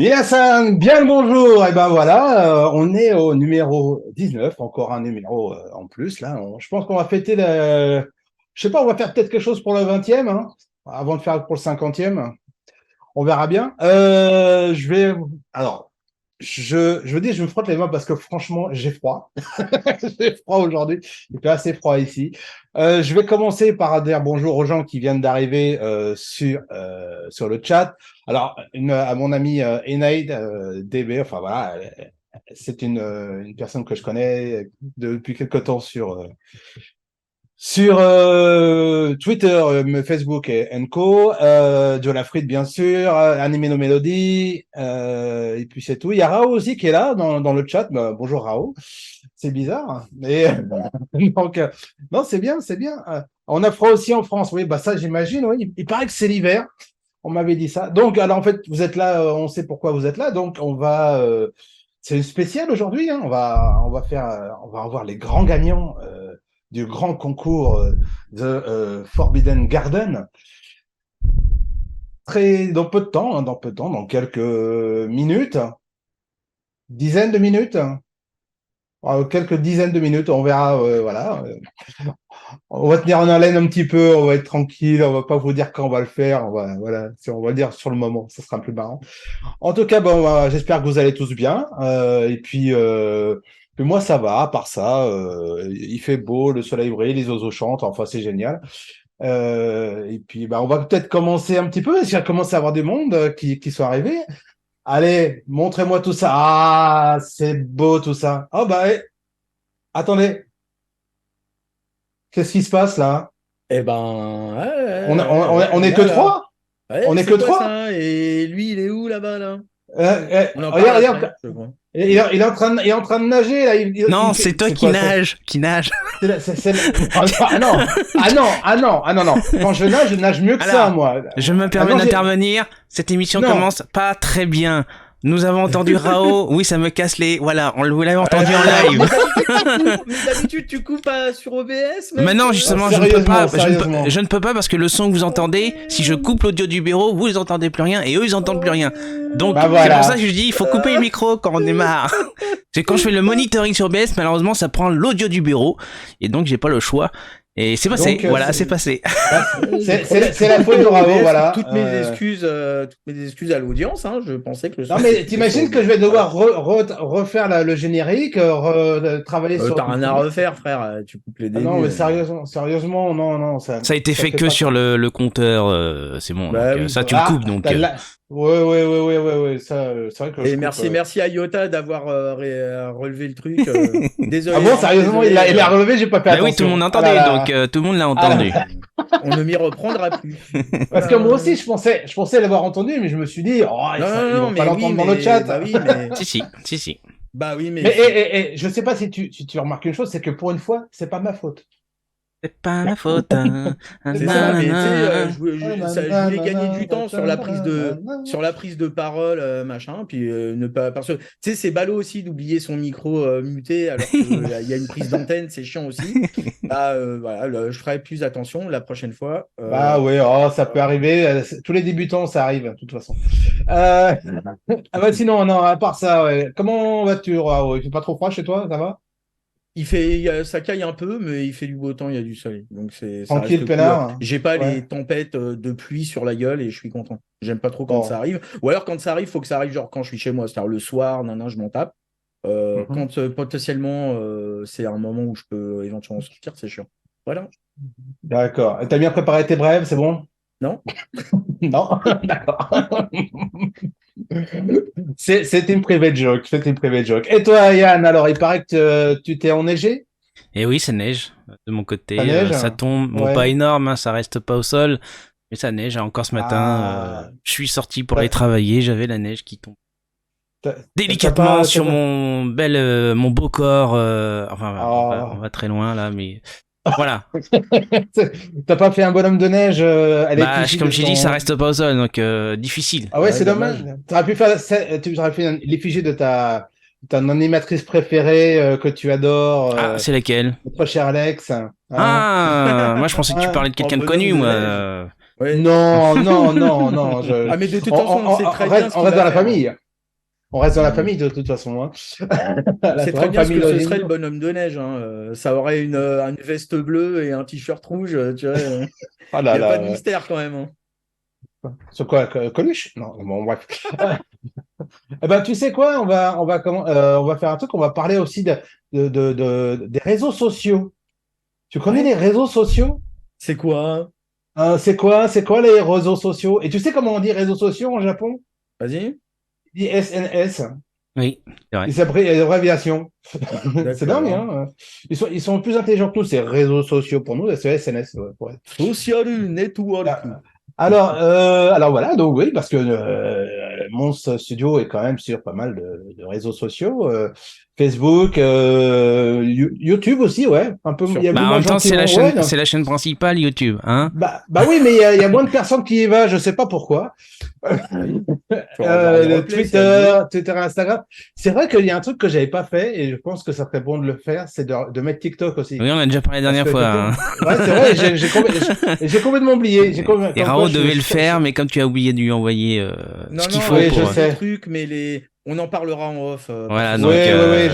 Minasan, bien le bonjour. Et ben voilà, on est au numéro 19, encore un numéro en plus là. Je pense qu'on va fêter je sais pas, on va faire peut-être quelque chose pour le 20e, hein, avant de faire pour le 50e. On verra bien. Alors, je veux dire, je me frotte les mains parce que franchement, j'ai froid. J'ai froid aujourd'hui. Il fait assez froid ici. Je vais commencer par dire bonjour aux gens qui viennent d'arriver sur le chat. Alors, à mon ami Enaid DB, enfin voilà, c'est une personne que je connais depuis quelque temps sur Twitter, Facebook et Co. John Lafrite, bien sûr, Animé nos mélodies, et puis c'est tout. Il y a Rao aussi qui est là dans le chat. Bah, bonjour Rao. C'est bizarre. Mais donc, non, c'est bien, c'est bien. On a froid aussi en France. Oui, bah ça, j'imagine. Oui. Il paraît que c'est l'hiver. On m'avait dit ça. Donc, alors en fait, vous êtes là. On sait pourquoi vous êtes là. Donc, on va. C'est une spéciale aujourd'hui. Hein. On va faire. On va avoir les grands gagnants du grand concours de Forbidden Garden. Dans peu de temps, hein, dans peu de temps, dans quelques minutes, dizaines de minutes, quelques dizaines de minutes, on verra, voilà. On va tenir en haleine un petit peu, on va être tranquille, on va pas vous dire quand on va le faire, voilà, on va le dire sur le moment, ça sera plus marrant. En tout cas, bon, j'espère que vous allez tous bien, et puis moi ça va, à part ça, il fait beau, le soleil brille, les oiseaux chantent, enfin c'est génial. Et puis on va peut-être commencer un petit peu, parce qu'il y a commencé à avoir du monde qui sont arrivés. Allez, montrez-moi tout ça. Ah, c'est beau tout ça. Oh attendez, qu'est-ce qui se passe là? Eh ben, On est on est que là. trois? On Ouais, est c'est que quoi trois? ça? Et lui, il est où là-bas, là? On en parle Regarde, après, regarde. je crois. Il est en train de nager là. Non, Il c'est fait, toi c'est qui quoi? nage, qui nage. Ah non, ah non, ah non, ah non, non. Quand je nage mieux que ça, Alors, moi. je me Ah permets non, d'intervenir. Cette émission non. commence pas très bien. Nous avons entendu Rao. Oui, ça me casse les. Voilà, vous l'avez entendu en Mais live. d'habitude, tu coupes. Mais d'habitude, tu coupes sur OBS, mec. Maintenant, Non, justement, je ne peux sérieusement, pas. sérieusement. Je ne peux pas parce que le son que vous entendez, si je coupe l'audio du bureau, vous entendez plus rien et eux, ils entendent plus Oh rien. Donc, Bah c'est pour ça voilà. que je dis, il faut couper le micro quand on est marre. C'est quand je fais le monitoring sur OBS, malheureusement, ça prend l'audio du bureau et donc j'ai pas le choix. Et c'est passé. Donc, Voilà, c'est passé. c'est la faute de Bravo, OBS, voilà. toutes mes excuses à l'audience. Hein. Je pensais que le Non, son mais s'écoutait sur t'imagines que je OBS. vais Voilà. devoir refaire le générique, travailler sur T'as le rien à premier. refaire, frère. Tu coupes les Ah non, débuts. mais sérieusement, non, non, Ça a été ça fait fait que pas sur ça. le compteur, c'est bon. Bah Donc oui, ça, bah tu le oui. coupes. Ah, Donc t'as là. Ouais, ouais, ouais, ouais, ouais, ouais, ça, c'est vrai que je Et coupe. merci à Iota d'avoir relevé le truc. Ah Désolé, bon, vraiment sérieusement, désolé. il a relevé, j'ai pas fait bah oui, tout le monde attention. Ah là entendait, donc là. tout le monde l'a Ah entendu. là. On ne m'y reprendra plus. Parce que moi Voilà. aussi, je pensais l'avoir entendu, mais je me suis dit, oh, Non, non, ils non, vont pas mais oui, l'entendre dans le chat. bah oui, mais, Si, si, si, si. bah oui, mais Mais je sais pas si tu remarques une chose, c'est que pour une fois, c'est pas ma faute. C'est pas ma faute. Hein. c'est ça. Mais tu sais, Nanana. je voulais gagner du temps sur la prise de parole, machin. Puis ne pas, parce que tu sais, c'est ballot aussi d'oublier son micro muté alors qu'il y a une prise d'antenne, c'est chiant aussi. Bah, voilà, je ferai plus attention la prochaine fois. Bah oui, oh, ça peut arriver. Tous les débutants, ça arrive, de toute façon. Ah bah sinon, non, à part ça, ouais. Comment vas-tu, Rao? Il fait pas trop froid chez toi, ça va? Ça caille un peu, mais il fait du beau temps, il y a du soleil. Donc ça Tranquille, reste cool. peinard? J'ai pas Ouais. les tempêtes de pluie sur la gueule et je suis content. J'aime pas trop quand ça Bon. arrive. Ou alors quand ça arrive, faut que ça arrive genre quand je suis chez moi, c'est-à-dire le soir, je m'en tape. Mhm. Quand potentiellement c'est un moment où je peux éventuellement sortir, c'est chiant. Voilà. D'accord. T'as bien préparé tes brèves, c'est bon? Non? Non? D'accord. C'est une private joke. C'est une private joke. Et toi, Yann, alors, il paraît que tu t'es enneigé? Et oui, ça neige de mon Ça côté. neige? Ça tombe. Bon, pas Ouais. énorme, hein, ça reste pas au sol. Mais ça neige. Encore ce matin, Ah. je suis sorti pour aller T'as travailler. J'avais la neige qui tombe t'as délicatement pas, sur mon beau corps. Enfin, voilà, on oh. va très loin là, mais voilà. T'as pas fait un bonhomme de neige à Bah, l'effigie comme de j'ai dit, ça ton. reste pas au sol, donc difficile. Ah ouais, Ouais, c'est dommage. dommage. Tu aurais fait l'effigie de ta animatrice préférée que tu adores, Ah, c'est laquelle? notre cher Alex. Hein? Ah, moi je pensais que tu Hein? parlais de En quelqu'un de bonhomme connu, de moi. neige. Ouais. Non, non, non, non. Ah, mais de toute façon, on sait On très bien reste, ce on qu'il reste va dans la faire. famille. On reste dans la famille de toute façon. Hein. C'est très bien ce que ce serait le bonhomme de neige. Hein. Ça aurait une veste bleue et un t-shirt rouge. Tu vois, oh il n'y a pas de mystère quand même. Hein. Sur quoi, Coluche? Non, bon, bref. Eh ben, tu sais quoi, on va faire un truc, on va parler aussi des réseaux sociaux. Tu connais les réseaux sociaux? C'est quoi? C'est quoi les réseaux sociaux? Et tu sais comment on dit réseaux sociaux en Japon? Vas-y. Il dit SNS. Oui, c'est vrai. C'est l'abréviation. C'est dingue, hein? Ils sont plus intelligents que nous, ces réseaux sociaux pour nous, c'est SNS. Ouais. Social Network. Alors voilà, donc oui, parce que Mons Studio est quand même sur pas mal de réseaux sociaux, Facebook, YouTube aussi, ouais, un peu. Il y a en même temps, c'est la chaîne principale YouTube, hein. Bah oui, mais il y a moins de personnes qui y va, je sais pas pourquoi. Twitter, Instagram. C'est vrai qu'il y a un truc que j'avais pas fait et je pense que ça serait bon de le faire, c'est de mettre TikTok aussi. Oui, on a déjà parlé la dernière fois. Ouais, c'est vrai, j'ai complètement oublié. Et Rao devait le faire, mais comme tu as oublié de lui envoyer ce qu'il faut. Oui, je sais. Trucs, mais on en parlera en off. Voilà, donc. Oui,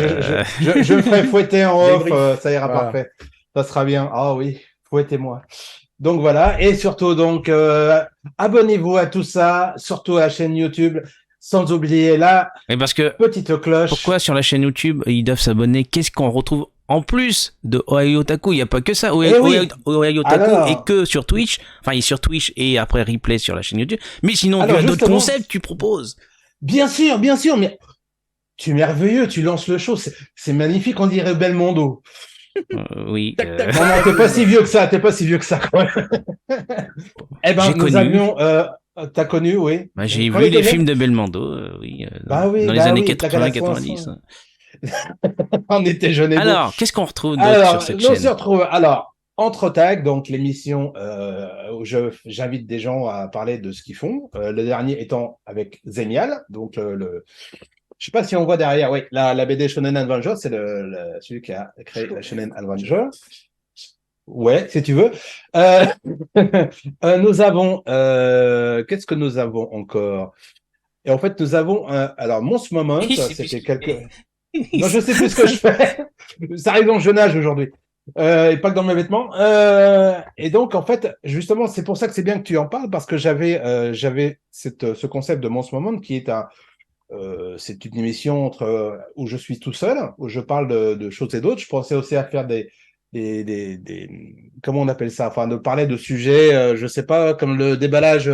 je me ferai fouetter en off, ça ira parfait. Ça sera bien. Ah oui, fouettez-moi. Donc voilà, et surtout donc abonnez-vous à tout ça, surtout à la chaîne YouTube, sans oublier la petite cloche. Pourquoi sur la chaîne YouTube ils doivent s'abonner? Qu'est-ce qu'on retrouve en plus de Ohio Otaku? Il n'y a pas que ça, Ohio Otaku et que sur Twitch, enfin il est sur Twitch et après replay sur la chaîne YouTube, mais sinon tu as d'autres concepts tu proposes. Bien sûr, mais tu es merveilleux, tu lances le show, c'est magnifique, on dirait Belmondo. Oui. Non, t'es pas si vieux que ça, quand même. Eh ben, nous avions, t'as connu, oui. Bah, j'ai vu les films de Belmondo, oui, dans les années 80-90. On était jeunes et beaux. Alors, qu'est-ce qu'on retrouve d'autre sur cette chaîne? On se retrouve, Entre Tags, donc l'émission où j'invite des gens à parler de ce qu'ils font. Le dernier étant avec Zenial, donc je sais pas si on voit derrière, oui, la BD Shonen Avenger, c'est celui qui a créé la Shonen Avenger. Ouais, si tu veux. Nous avons, qu'est-ce que nous avons encore? Et en fait, nous avons, alors, Mons Moment, c'était Non, je sais plus ce que je fais. Ça arrive dans le jeune âge aujourd'hui. Et pas que dans mes vêtements. Et donc, en fait, justement, c'est pour ça que c'est bien que tu en parles, parce que j'avais ce concept de Mons Moment qui est c'est une émission où je suis tout seul, où je parle de choses et d'autres. Je pensais aussi à faire des comment on appelle ça, enfin de parler de sujets, je sais pas, comme le déballage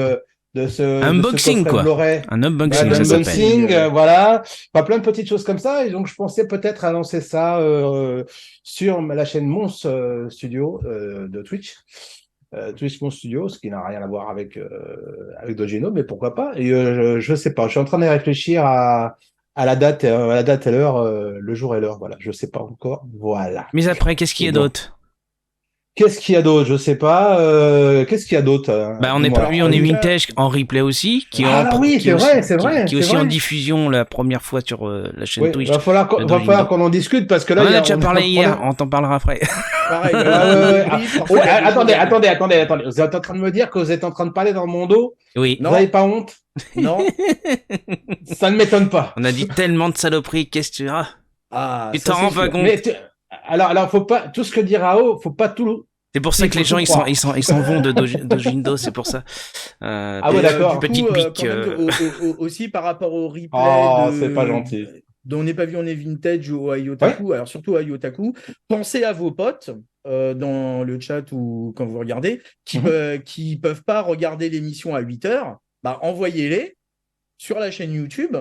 de ce unboxing quoi, un unboxing, ça s'appelle. Voilà, enfin, plein de petites choses comme ça. Et donc je pensais peut-être à lancer ça sur la chaîne Mons Studio de Twitch. Twitch Mons Studio, ce qui n'a rien à voir avec Dojino, mais pourquoi pas. Et je sais pas, je suis en train de réfléchir à la date et l'heure, le jour et l'heure. Voilà, je sais pas encore. Voilà. Mais après, qu'est-ce qu'il y a d'autre? Qu'est-ce qu'il y a d'autre? Je sais pas. Qu'est-ce qu'il y a d'autre? On n'est pas vu, on est vintage en replay aussi, qui est aussi en diffusion la première fois sur la chaîne Twitch. Va falloir qu'on en discute parce que là. On en a déjà parlé hier, on t'en parlera après. Pareil. Attendez. Vous êtes en train de me dire que vous êtes en train de parler dans mon dos? Oui. Vous n'avez pas honte? Non. Ça ne m'étonne pas. On a dit tellement de saloperies, qu'est-ce que tu as? Tu t'en rends pas compte. Alors, faut pas, tout ce que dit Rao, faut pas tout. C'est pour ça que les gens, ils s'en vont de Dojindo, c'est pour ça. Ouais, d'accord. Du petit pic. Aussi par rapport au replay. C'est pas gentil. Dont on n'est pas vu, on est vintage ou Ohio Otaku. Ouais. Alors, surtout Ohio Otaku. Pensez à vos potes, dans le chat ou quand vous regardez, qui peuvent pas regarder l'émission à 8h. Envoyez-les sur la chaîne YouTube,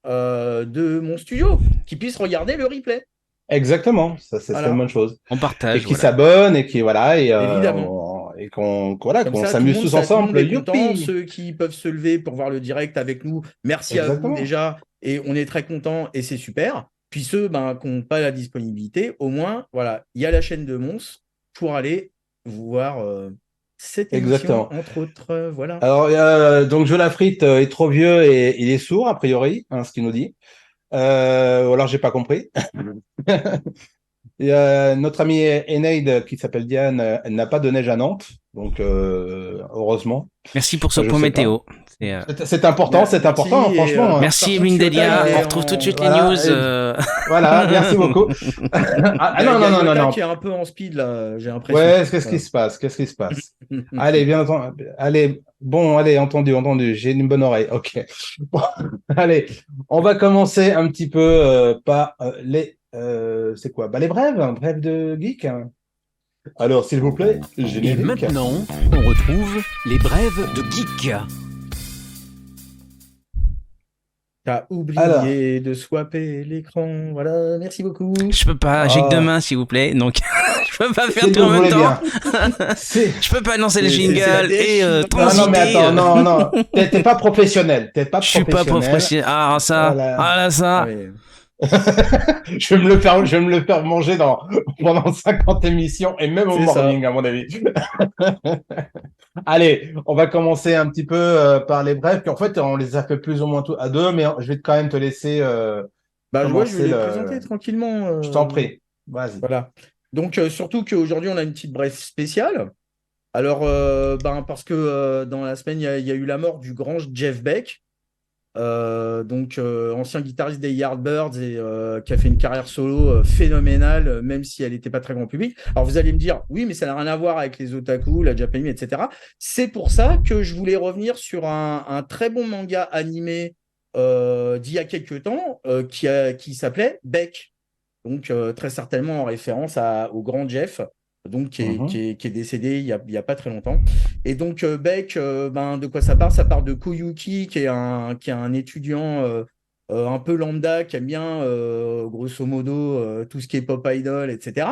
de mon studio, qui puissent regarder le replay. Exactement, ça c'est une bonne chose. On partage. Et qui s'abonnent et qui évidemment. Et qu'on s'amuse tous ensemble. Youpi. Ceux qui peuvent se lever pour voir le direct avec nous, merci à vous déjà. Et on est très contents et c'est super. Puis ceux qui n'ont pas la disponibilité, au moins, voilà, il y a la chaîne de Mons pour aller voir cette émission, entre autres. Voilà. Alors, donc Joe Lafrite est trop vieux et il est sourd, a priori, ce qu'il nous dit. Ou alors j'ai pas compris. Notre amie Eneid, qui s'appelle Diane, elle n'a pas de neige à Nantes, donc heureusement. Merci pour ce point météo. C'est important, franchement. Merci Evelyne Delia, on retrouve tout de suite les news. Voilà, merci beaucoup. non. Qui est un peu en speed là, j'ai l'impression. Ouais, qu'est-ce qui se passe? Allez, bien entendu. Allez, entendu. J'ai une bonne oreille. Ok. Bon, allez, on va commencer un petit peu par les. C'est quoi? Les brèves de geek. Alors, s'il vous plaît, générique. Et maintenant, on retrouve les brèves de geek. T'as oublié de swapper l'écran. Voilà, merci beaucoup. Je peux pas, j'ai que 2 mains, s'il vous plaît. Donc, je peux pas faire tout en même temps. Je peux pas lancer le jingle et transiter. Non, mais attends, non. T'es pas professionnel. Je suis pas professionnel. Ah, ça. Voilà. Ah, là, ça. Ouais. Je vais me le faire manger pendant 50 émissions et même au morning, à mon avis. Allez, on va commencer un petit peu par les brèves. Puis en fait, on les a fait plus ou moins à 2, mais je vais quand même te laisser. Je vais les présenter tranquillement. Je t'en prie. Vas-y. Voilà. Donc, surtout qu'aujourd'hui, on a une petite brève spéciale. Alors, parce que dans la semaine, il y a eu la mort du grand Jeff Beck. Ancien guitariste des Yardbirds et qui a fait une carrière solo phénoménale, même si elle n'était pas très grand public. Alors vous allez me dire, oui, mais ça n'a rien à voir avec les otaku, la Japanime, etc. C'est pour ça que je voulais revenir sur un très bon manga animé d'il y a quelques temps qui s'appelait Beck. Donc très certainement en référence au grand Jeff. Donc qui est décédé il y a pas très longtemps. Et donc Beck, de quoi ça part? Ça part de Koyuki, qui est un étudiant un peu lambda, qui aime bien grosso modo tout ce qui est pop idol, etc.,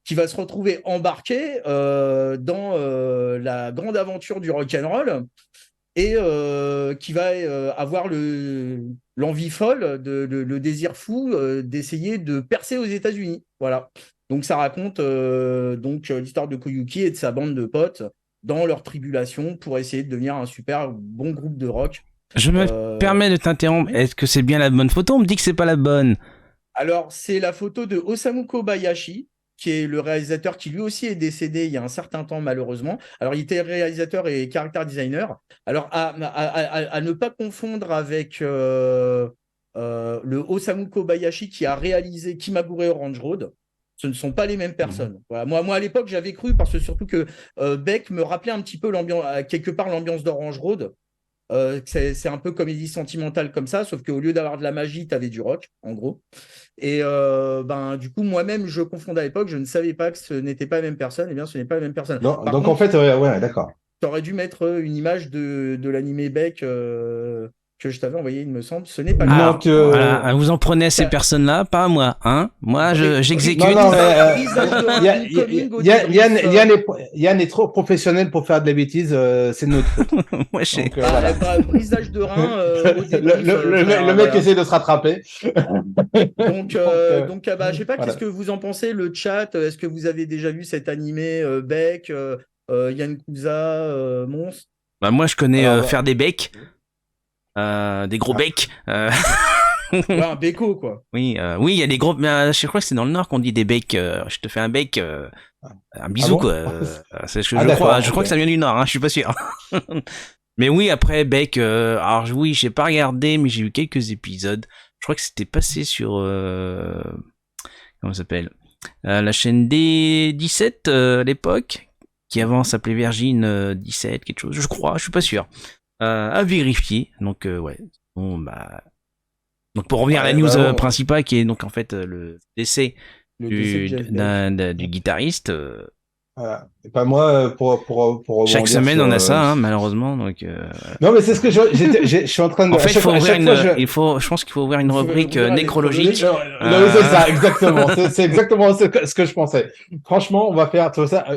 qui va se retrouver embarqué dans la grande aventure du rock'n'roll et qui va avoir l'envie folle, le désir fou d'essayer de percer aux États-Unis. Voilà. Donc, ça raconte l'histoire de Koyuki et de sa bande de potes dans leur tribulation pour essayer de devenir un super bon groupe de rock. Je me permets de t'interrompre. Est-ce que c'est bien la bonne photo? On me dit que c'est pas la bonne. Alors, c'est la photo de Osamu Kobayashi, qui est le réalisateur qui lui aussi est décédé il y a un certain temps, malheureusement. Alors, il était réalisateur et character designer. Alors, à ne pas confondre avec le Osamu Kobayashi qui a réalisé Kimagure Orange Road. Ce ne sont pas les mêmes personnes. Voilà. Moi, à l'époque, j'avais cru, parce que surtout que Beck me rappelait un petit peu quelque part l'ambiance d'Orange Road. C'est un peu comédie sentimentale comme ça, sauf qu'au lieu d'avoir de la magie, tu avais du rock, en gros. Et du coup, moi-même, je confondais à l'époque, je ne savais pas que ce n'était pas la même personne. Eh bien, ce n'est pas la même personne. Donc en fait, ouais, d'accord. Tu aurais dû mettre une image de l'animé Beck que je t'avais envoyé, il me semble. Ce n'est pas le cas. Voilà, vous en prenez à ces personnes-là, pas à moi. Hein, moi, j'exécute. Yann est trop professionnel pour faire de la bêtise, c'est notre faute. Moi, je sais. Brisage de rein. Le mec essaie de se rattraper. Donc, je sais pas, qu'est-ce que vous en pensez, le chat? Est-ce que vous avez déjà vu cet animé Beck, Yann Kouza, Mons? Moi, je connais faire des becs. Des gros becs. Ouais, un béco, quoi. Oui, il y a des gros. Je crois que c'est dans le Nord qu'on dit des becs. Je te fais un bec, un bisou, quoi. Je crois que ça vient du Nord. Hein, je suis pas sûr. Mais oui, après bec. Alors oui, j'ai pas regardé, mais j'ai vu quelques épisodes. Je crois que c'était passé sur comment ça s'appelle, la chaîne D17 à l'époque, qui avant s'appelait Virgin 17, quelque chose. Je crois, je suis pas sûr. À vérifier. Donc ouais. Bon donc pour revenir à la news principale, qui est donc en fait le décès du guitariste. Voilà. Et pas moi pour chaque semaine on a ça, hein, malheureusement. Donc non, mais c'est ce que je suis en train de. En fait, je pense qu'il faut ouvrir une rubrique nécrologique. Non, c'est ça, exactement. C'est exactement ce que je pensais. Franchement, on va faire tout ça.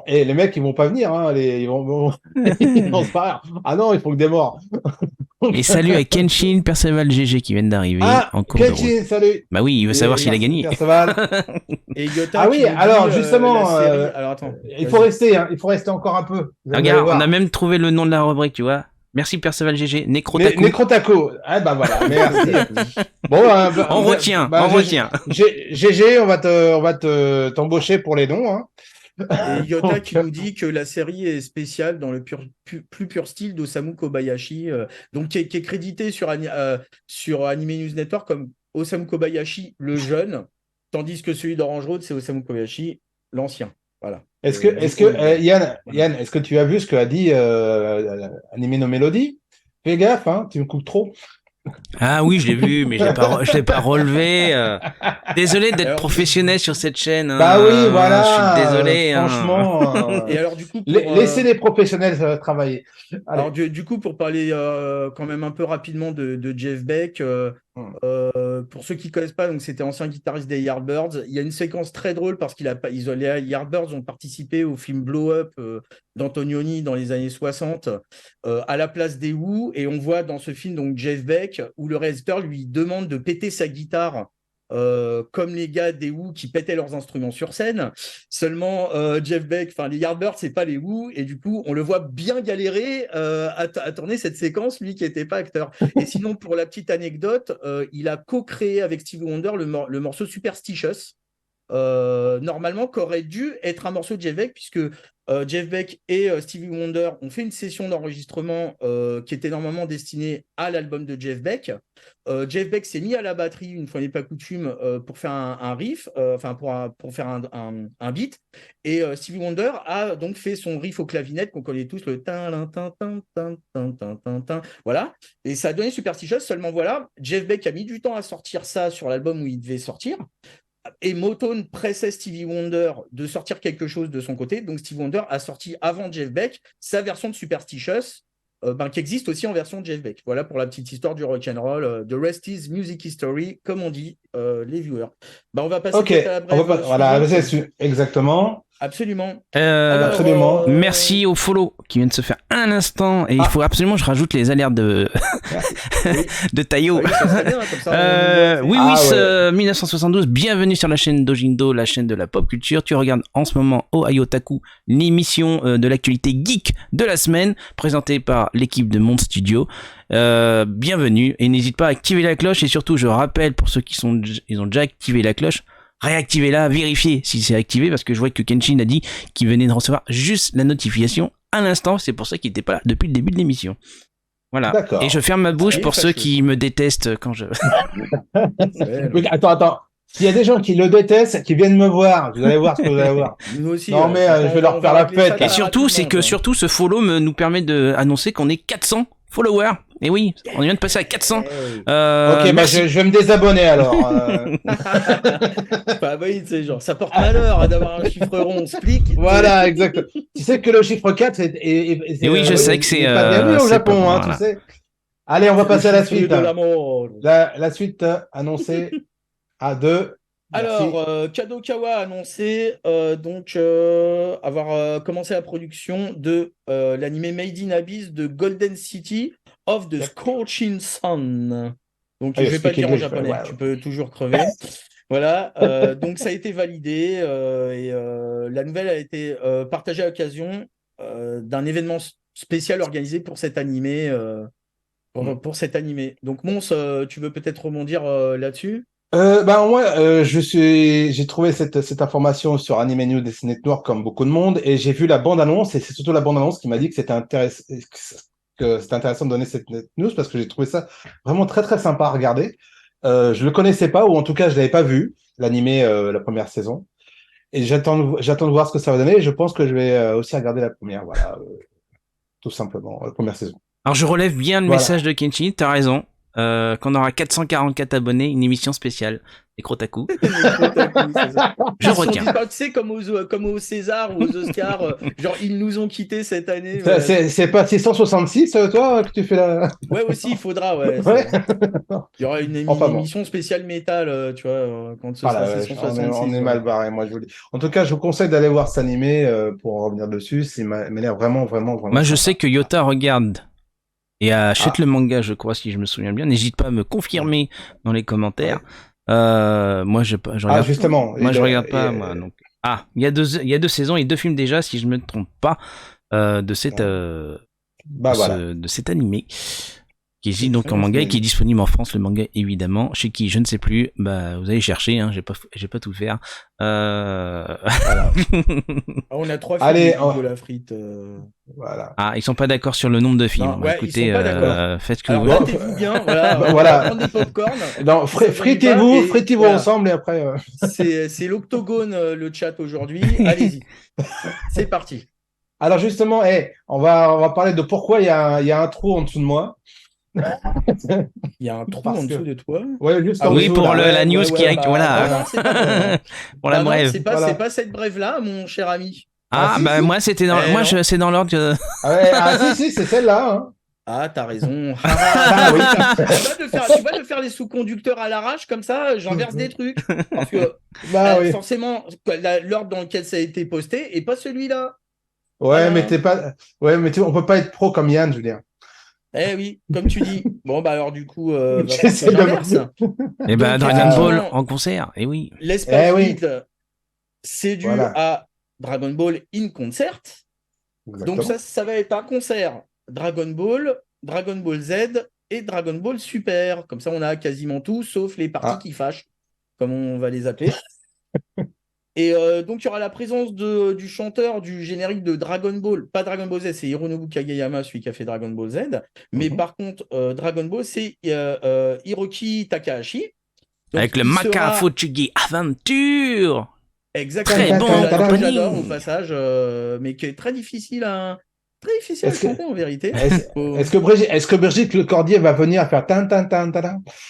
Et les mecs, ils vont pas venir, hein. Ils vont se faire. Ah non, il faut que des morts. Et salut à Kenshin, Perceval GG qui viennent d'arriver en cours Kenshin, de route. salut. Bah oui, il veut savoir s'il a gagné. Perceval. Et Yota oui, alors justement, alors attends. Il faut rester encore un peu. Regarde, on a même trouvé le nom de la rubrique, tu vois. Merci Perceval GG. Necrotaku. Necrotaku. Ah bah voilà, merci. Bon, on retient. GG, on va t'embaucher pour les noms. Hein. Et Yota qui nous dit que la série est spéciale dans le plus pur style d'Osamu Kobayashi, donc qui est crédité sur Anime News Network comme Osamu Kobayashi le jeune, tandis que celui d'Orange Road, c'est Osamu Kobayashi l'ancien. Voilà. Yann, est-ce que tu as vu ce qu'a dit Anime no Melody? Fais gaffe, hein, tu me coupes trop. Ah oui, je l'ai vu, mais je l'ai pas relevé. Désolé d'être professionnel sur cette chaîne. Bah oui, voilà. Je suis désolé. Franchement. Et alors du coup, laissez les professionnels travailler. Allez. Alors du coup, pour parler quand même un peu rapidement de Jeff Beck, pour ceux qui connaissent pas, donc c'était ancien guitariste des Yardbirds. Il y a une séquence très drôle parce les Yardbirds ont participé au film Blow Up d'Antonioni dans les années 60 à la place des Who, et on voit dans ce film donc Jeff Beck où le réalisateur lui demande de péter sa guitare. Comme les gars des Who qui pétaient leurs instruments sur scène. Seulement, Jeff Beck, les Yardbirds, c'est pas les Who, et du coup, on le voit bien galérer à tourner cette séquence, lui qui n'était pas acteur. Et sinon, pour la petite anecdote, il a co-créé avec Stevie Wonder le morceau Superstitious, normalement, qu'aurait dû être un morceau de Jeff Beck, puisque Jeff Beck et Stevie Wonder ont fait une session d'enregistrement qui était normalement destinée à l'album de Jeff Beck. Jeff Beck s'est mis à la batterie, une fois n'est pas coutume, pour faire un riff, pour faire un beat. Et Stevie Wonder a donc fait son riff au clavinette qu'on connaît tous, le tin tin tin tin tin tin tin tin. Voilà. Et ça a donné Superstitious. Seulement voilà, Jeff Beck a mis du temps à sortir ça sur l'album où il devait sortir. Et Motown pressait Stevie Wonder de sortir quelque chose de son côté. Donc Stevie Wonder a sorti avant Jeff Beck sa version de Superstitious, qui existe aussi en version de Jeff Beck. Voilà pour la petite histoire du rock'n'roll. The rest is music history, comme on dit les viewers. On va passer à la brève. Voilà, exactement. Absolument. Absolument. Merci au follow qui vient de se faire un instant, et il faut absolument que je rajoute les alertes de de Tayo. Oui, 1972. Bienvenue sur la chaîne Dojindo, la chaîne de la pop culture. Tu regardes en ce moment Ohio Otaku, l'émission de l'actualité geek de la semaine, présentée par l'équipe de Monde Studio. Bienvenue, et n'hésite pas à activer la cloche, et surtout je rappelle pour ceux qui ont déjà activé la cloche, réactivez-la, vérifiez si c'est activé, parce que je vois que Kenshin a dit qu'il venait de recevoir juste la notification à l'instant, c'est pour ça qu'il n'était pas là depuis le début de l'émission. Voilà. D'accord. Et je ferme ma bouche pour ceux qui me détestent quand je... Attends. S'il y a des gens qui le détestent, qui viennent me voir, vous allez voir ce que vous allez voir. Nous aussi. Non, mais je vais leur faire la fête. Et surtout, c'est que ce follow nous permet d'annoncer qu'on est 400 followers. Et oui, on vient de passer à 400. Ok, je vais me désabonner alors. Oui, c'est genre, ça porte malheur d'avoir un chiffre rond, on explique. Voilà, exactement. Tu sais que le chiffre 4, c'est. Et oui, je sais que c'est. Pas bienvenu au Japon, voilà. Tu sais. Allez, on va passer à la suite. La suite annoncée à 2. Alors, Kadokawa a annoncé avoir commencé la production de l'anime Made in Abyss de Golden City of the Scorching Sun. Donc, je ne vais pas le dire en japonais, tu peux toujours crever. Voilà, donc ça a été validé et la nouvelle a été partagée à l'occasion d'un événement spécial organisé pour cet animé. Pour cet animé. Donc, Mons, tu veux peut-être rebondir là-dessus? Moi, j'ai trouvé cette information sur Anime News Network comme beaucoup de monde, et j'ai vu la bande-annonce, et c'est surtout la bande-annonce qui m'a dit que c'était intéressant de donner cette news, parce que j'ai trouvé ça vraiment très très sympa à regarder. Je le connaissais pas, ou en tout cas je l'avais pas vu, l'animé, la première saison, et j'attends de voir ce que ça va donner, et je pense que je vais aussi regarder la première, voilà, tout simplement, la première saison. Alors je relève bien le message de Kenshin, t'as raison. Qu'on aura 444 abonnés, une émission spéciale Necrotaku. Je retiens. Tu sais, comme aux César ou aux Oscars, genre ils nous ont quittés cette année. C'est pas 666, toi, que tu fais là? Ouais, aussi, il faudra, ouais. Il y aura une émission spéciale métal, tu vois, quand ce sera 666. On est mal barré, moi je vous le dis. En tout cas, je vous conseille d'aller voir cet animé pour en revenir dessus. Il m'a l'air vraiment. Moi, je sais que Yota regarde et achète le manga, je crois, si je me souviens bien. N'hésite pas à me confirmer dans les commentaires. Moi, je regarde. Justement. Moi, je regarde pas, moi. Donc. Il y a deux saisons et 2 films déjà, si je me trompe pas, de cette de cet animé. Qui existe donc en manga et qui est disponible en France, le manga évidemment, chez qui je ne sais plus, bah vous allez chercher, hein, j'ai pas tout faire. Voilà. On a 3 films de la frite. Voilà. Ah, ils sont pas d'accord sur le nombre de films. Non, ouais, écoutez, ils sont pas d'accord. faites ce que Alors, vous voulez. battez-vous bien, voilà. Prendre des popcorn. Non, fritez-vous ensemble et après. C'est l'octogone le chat aujourd'hui. Allez-y, c'est parti. Alors justement, on va parler de pourquoi il y a un trou en dessous de moi. Il y a un trou en dessous de toi. Ouais, juste oui, pour la news qui a. Voilà. Non, c'est pas toi, pour la brève. C'est pas cette brève-là, mon cher ami. Si. Moi, c'était dans. C'est dans l'ordre que. Si, c'est celle-là. Hein. Ah, t'as raison. Oui. Tu vas te faire les sous-conducteurs à l'arrache, comme ça, j'inverse des trucs. Parce que forcément, l'ordre dans lequel ça a été posté et pas celui-là. Ouais, mais on peut pas être pro comme Yann, je veux dire. Eh oui, comme tu dis. Bon, bah alors du coup, j'essaie j'inverse. Et ben Dragon Ball en concert, et oui. L'espace vide, c'est dû à Dragon Ball in Concert. Exactement. Donc ça va être un concert Dragon Ball Z et Dragon Ball Super. Comme ça, on a quasiment tout, sauf les parties qui fâchent, comme on va les appeler. Et donc, il y aura la présence du chanteur du générique de Dragon Ball. Pas Dragon Ball Z, c'est Hironobu Kageyama, celui qui a fait Dragon Ball Z. Mais par contre, Dragon Ball, c'est Hiroki Takahashi. Donc, avec le Maka Fuchigi Aventure. Exactement. Très bon, j'adore au passage, mais qui est très difficile à chanter en vérité. Est-ce que Brigitte Lecordier va venir faire tan.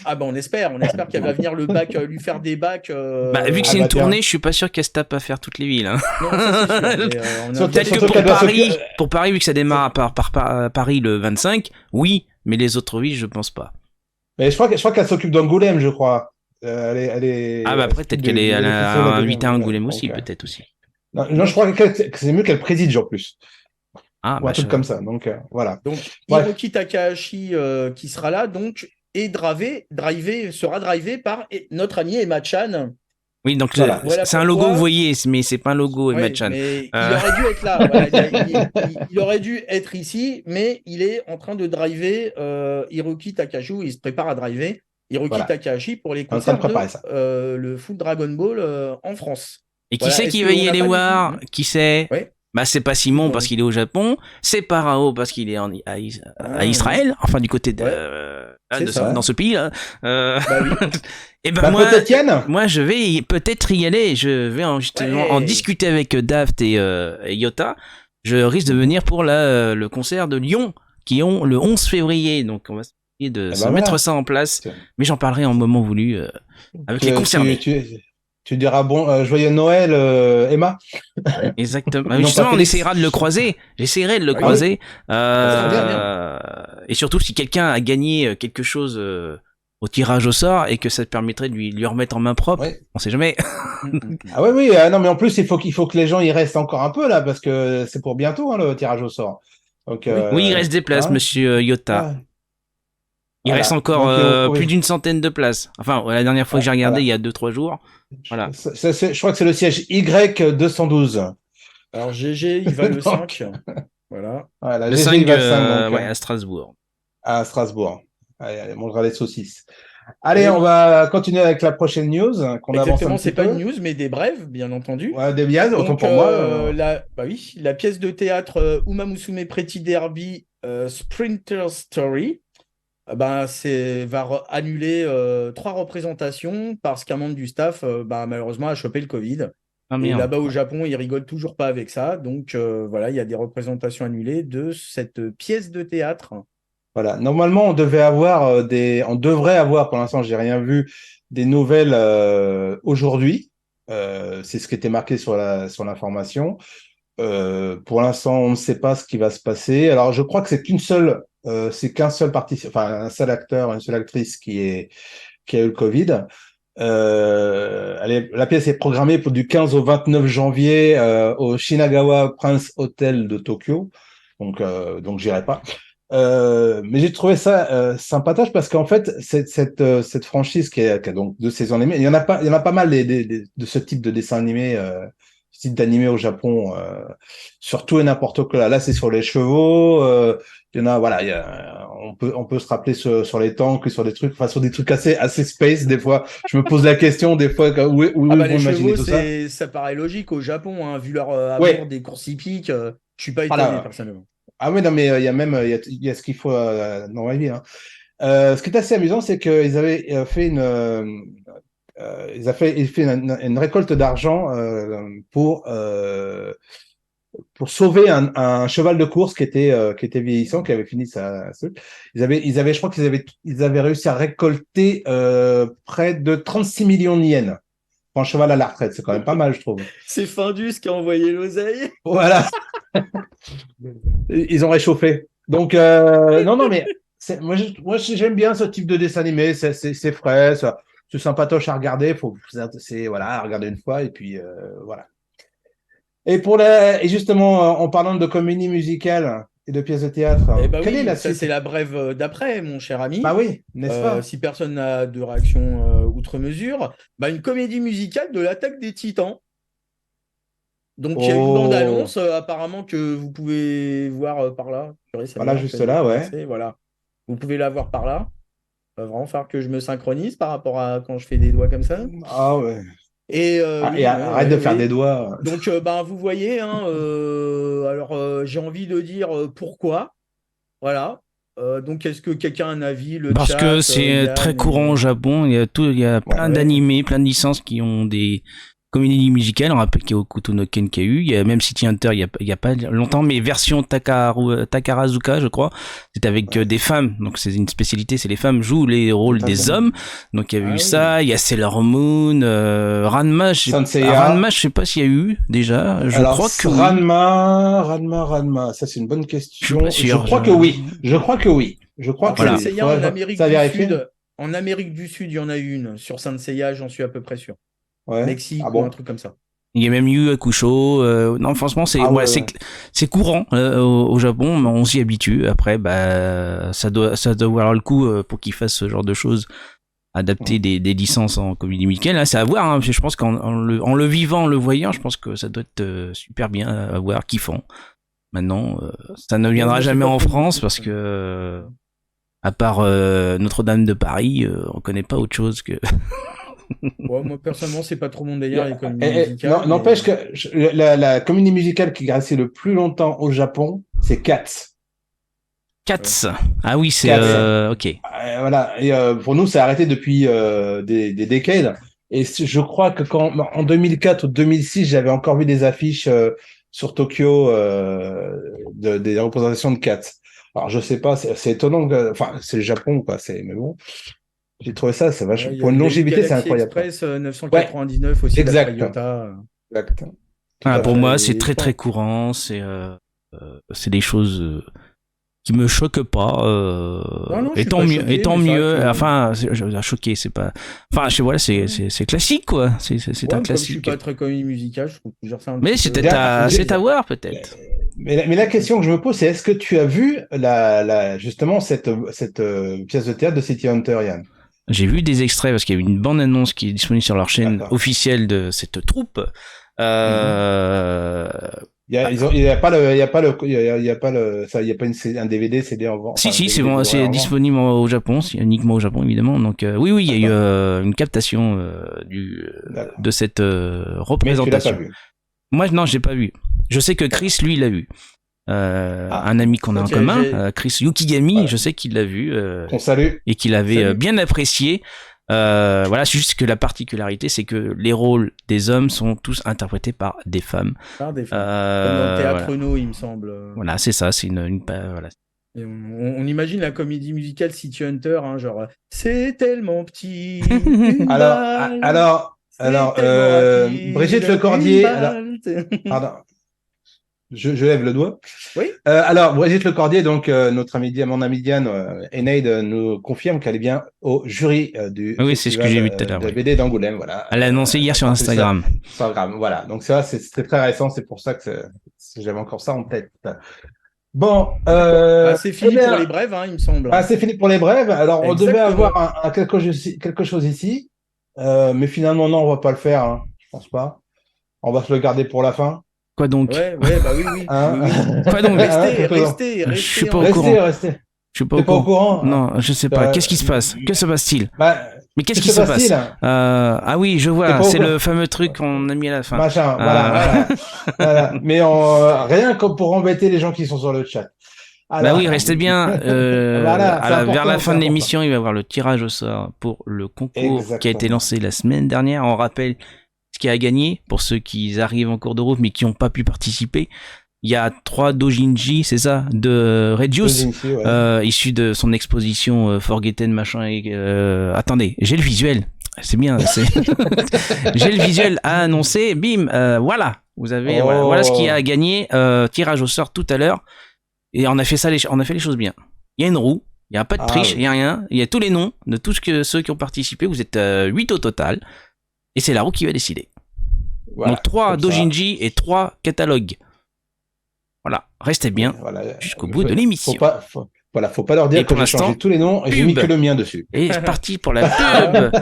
Ah on espère qu'elle va venir lui faire des bacs. Vu que c'est une tournée, je suis pas sûr qu'elle se tape à faire toutes les villes. Hein. Non, ça c'est sûr. Peut-être que pour Paris, vu que ça démarre par Paris le 25, oui, mais les autres villes, je pense pas. Mais je crois qu'elle s'occupe d'Angoulême, je crois. Elle est. Peut-être qu'elle est à 8 à Angoulême aussi, peut-être aussi. Non, je crois que c'est mieux qu'elle préside, en plus. Un truc comme ça. Donc, voilà. Donc, Hiroki Takahashi qui sera là, donc, et sera drivé par notre ami Emma-chan. Oui, donc c'est un logo, vous voyez, mais c'est pas un logo Emma-chan. Mais il aurait dû être là. Il aurait dû être ici, mais il est en train de driver Hiroki Takahashi. Il se prépare à driver Hiroki Takahashi pour les concerts de le Full Dragon Ball en France. Et qui c'est qui va y aller voir? Qui c'est? C'est pas Simon parce qu'il est au Japon, c'est pas Rao parce qu'il est à Israël, enfin du côté dans ce pays-là. Et peut-être Yann. Moi je vais peut-être y aller, je vais en discuter avec Daft et Yota. Je risque de venir pour le concert de Lyon qui ont le 11 février, donc on va essayer de mettre ça en place, mais j'en parlerai en moment voulu avec les concernés. Tu diras joyeux Noël, Emma. Exactement. Justement, on essaiera de le croiser. J'essaierai de le croiser. Et surtout, si quelqu'un a gagné quelque chose au tirage au sort et que ça te permettrait de lui remettre en main propre, on sait jamais. Oui. Non, mais en plus, il faut que les gens y restent encore un peu là, parce que c'est pour bientôt le tirage au sort. Donc, oui, il reste des places, monsieur Yota. Il reste encore plus d'une centaine de places. Enfin, la dernière fois que j'ai regardé, il y a 2-3 jours. Voilà. Je crois que c'est le siège Y212. Alors GG, il va le 5. Voilà. Le GG, 5, il va le 5 à Strasbourg. À Strasbourg. Allez, on mangera les saucisses. Allez, on va continuer avec la prochaine news. Exactement, c'est pas une news, mais des brèves, bien entendu. Ouais, des biaises, autant pour moi. La pièce de théâtre Uma Musume Pretty Derby Sprinter Story va annuler 3 représentations parce qu'un membre du staff malheureusement a chopé le Covid. Et là-bas au Japon, ils rigolent toujours pas avec ça. Donc il y a des représentations annulées de cette pièce de théâtre. Voilà. Normalement, on devrait avoir, pour l'instant, j'ai rien vu, des nouvelles aujourd'hui. C'est ce qui était marqué sur l'information. Pour l'instant, on ne sait pas ce qui va se passer. Alors, je crois que c'est qu'un seul participant, enfin un seul acteur, une seule actrice qui a eu le Covid. La pièce est programmée du 15 au 29 janvier au Shinagawa Prince Hotel de Tokyo. Donc j'irai pas. Mais j'ai trouvé ça sympatoche parce qu'en fait cette franchise qui a donc 2 saisons animées, il y en a pas mal de ce type de dessin animé styles d'animé au Japon, sur tout et n'importe quoi. Là, c'est sur les chevaux. Il y en a, voilà, on peut se rappeler sur les tanks, sur des trucs, enfin sur des trucs assez space. Des fois, je me pose la question, des fois, où ils vont les imaginer chevaux, tout ça. ça paraît logique au Japon, hein, vu leur amour Ouais. des courses hippiques. Je suis pas étonné personnellement. Ah oui, non, mais il y a même, il y a ce qu'il faut dans ma vie. Hein. Ce qui est assez amusant, c'est qu'ils avaient fait ils ont fait une récolte d'argent pour sauver un cheval de course qui était vieillissant, qui avait fini sa. Je crois ils avaient réussi à récolter près de 36 millions de yens pour un cheval à la retraite. C'est quand même pas mal, je trouve. C'est Findus qui a envoyé l'oseille. Voilà. Ils ont réchauffé. Donc, non, mais moi, j'aime bien ce type de dessin animé. C'est frais, c'est sympatoche à regarder. Voilà, à regarder une fois et puis voilà. Et justement, en parlant de comédie musicale et de pièces de théâtre, quelle est la suite ? C'est la brève d'après, mon cher ami. Bah oui, n'est-ce pas ? Si personne n'a de réaction outre mesure, une comédie musicale de l'Attaque des Titans. Donc, il y a une bande-annonce, apparemment, que vous pouvez voir par là. Voilà, juste là, ouais. Voilà. Vous pouvez la voir par là. Il va vraiment falloir que je me synchronise par rapport à quand je fais des doigts comme ça. Ah ouais. Et arrête de faire des doigts. Donc, vous voyez, hein, alors j'ai envie de dire pourquoi. Voilà. Donc, est-ce que quelqu'un a un avis Parce que c'est très courant au Japon. Il y a plein d'animés, plein de licences qui ont des comédie musicale. On rappelle qu'il y a Hokuto no Ken qui a eu. Il y a même City Hunter, il y a pas longtemps, mais version Takarazuka, je crois. C'est avec des femmes. Donc c'est une spécialité, c'est les femmes jouent les rôles des hommes. Donc il y a eu ça. Il y a Sailor Moon, Ranma. Je sais pas s'il y a eu déjà. Je crois que Ranma. Ça c'est une bonne question. Je crois que oui. Je crois que oui. En Amérique du Sud, il y en a une. Sur Saint Seiya, j'en suis à peu près sûr. Ouais. Mexique ou un truc comme ça. Il y a même Yu Hakusho. Non, franchement, c'est courant au Japon, mais on s'y habitue. Après, ça doit valoir le coup pour qu'ils fassent ce genre de choses, adapter des licences en comédie musicale. Là, c'est à voir. Hein, je pense qu'en le vivant, en le voyant, je pense que ça doit être super bien à voir, kiffant. Maintenant, ça ne viendra jamais en France parce que, à part Notre-Dame de Paris, on connaît pas autre chose que. Ouais, moi personnellement c'est pas trop mon délire les comédies musicales. N'empêche que la comédie musicale qui est restée le plus longtemps au Japon, c'est Cats. Ah oui, c'est ok. Voilà, et pour nous ça a arrêté depuis des décades. Et je crois que en 2004 ou 2006, j'avais encore vu des affiches sur Tokyo des représentations de Cats. Alors je sais pas, c'est étonnant, enfin c'est le Japon quoi, mais bon. J'ai trouvé ça, c'est vachement. Pour une longévité, c'est incroyable. Express 999 aussi. Exact. Pour moi, c'est très très courant. C'est des choses qui me choquent pas. Et tant mieux. Enfin, choqué, c'est pas. Enfin, voilà, c'est classique quoi. C'est un classique. Comme je suis pas très comédie musicale, je trouve toujours ça. Mais c'est à voir peut-être. Mais la question que je me pose, c'est est-ce que tu as vu justement cette pièce de théâtre de City Hunter, Yann? J'ai vu des extraits parce qu'il y a une bande-annonce qui est disponible sur leur chaîne officielle de cette troupe. Il y a pas un DVD, CD en vente. Si, c'est bon, c'est disponible au Japon, c'est uniquement au Japon évidemment. Donc oui, il y a eu une captation de cette représentation. Mais tu l'as pas vu. Moi, non, j'ai pas vu. Je sais que Chris, lui, l'a vu. Un ami qu'on a en commun, Chris Yukigami, je sais qu'il l'a vu. On salue. Et qu'il avait bien apprécié. Voilà, c'est juste que la particularité, c'est que les rôles des hommes sont tous interprétés par des femmes. Comme dans le Théâtre Renaud, il me semble. Voilà, c'est ça, c'est voilà. Et on imagine la comédie musicale City Hunter, hein, genre c'est tellement petit. alors, Brigitte Lecordier. Pardon. Je lève le doigt. Oui. Alors, Brigitte Lecordier, donc mon amie Diane, Enaid, nous confirme qu'elle est bien au jury du oui, c'est ce que j'ai vu tout à l'heure. De BD d'Angoulême, voilà. Elle l'a annoncé hier sur Instagram. Voilà. Donc ça, c'était très récent. C'est pour ça que j'avais encore ça en tête. Bon, c'est fini pour les brèves, hein, il me semble. C'est fini pour les brèves. Alors, on devait avoir quelque chose ici, mais finalement non, on va pas le faire. Hein, je pense pas. On va se le garder pour la fin. Quoi donc? Ouais, bah oui. Hein Oui. Quoi donc? Restez. Je suis pas au courant. Restez. Je suis pas T'es pas au courant? Non, je sais pas. Qu'est-ce qui se passe? Que se passe-t-il? Mais qu'est-ce qui se passe? Ah oui, je vois. C'est le fameux truc qu'on a mis à la fin. Machin, voilà. Mais rien que pour embêter les gens qui sont sur le chat. Alors, bah oui, restez bien. Vers la fin de l'émission, il va y avoir le tirage au sort pour le concours qui a été lancé la semaine dernière. On rappelle ce qui a gagné pour ceux qui arrivent en cours de route mais qui n'ont pas pu participer. Il y a 3 Dojinji, c'est ça, de Regius, issus de son exposition Forgotten machin. Attendez, j'ai le visuel. C'est bien. J'ai le visuel à annoncer. Bim, voilà. Vous avez voilà ce qui a gagné. Tirage au sort tout à l'heure. Et on a fait les choses bien. Il y a une roue, il n'y a pas de triche, il y a rien. Il y a tous les noms de tous ceux qui ont participé. Vous êtes 8 au total. Et c'est la roue qui va décider. Voilà, donc 3 Dojinji et 3 catalogues. Voilà, restez bien jusqu'au bout de l'émission. Faut pas leur dire que j'ai changé tous les noms et j'ai mis que le mien dessus. Et c'est parti pour la pub.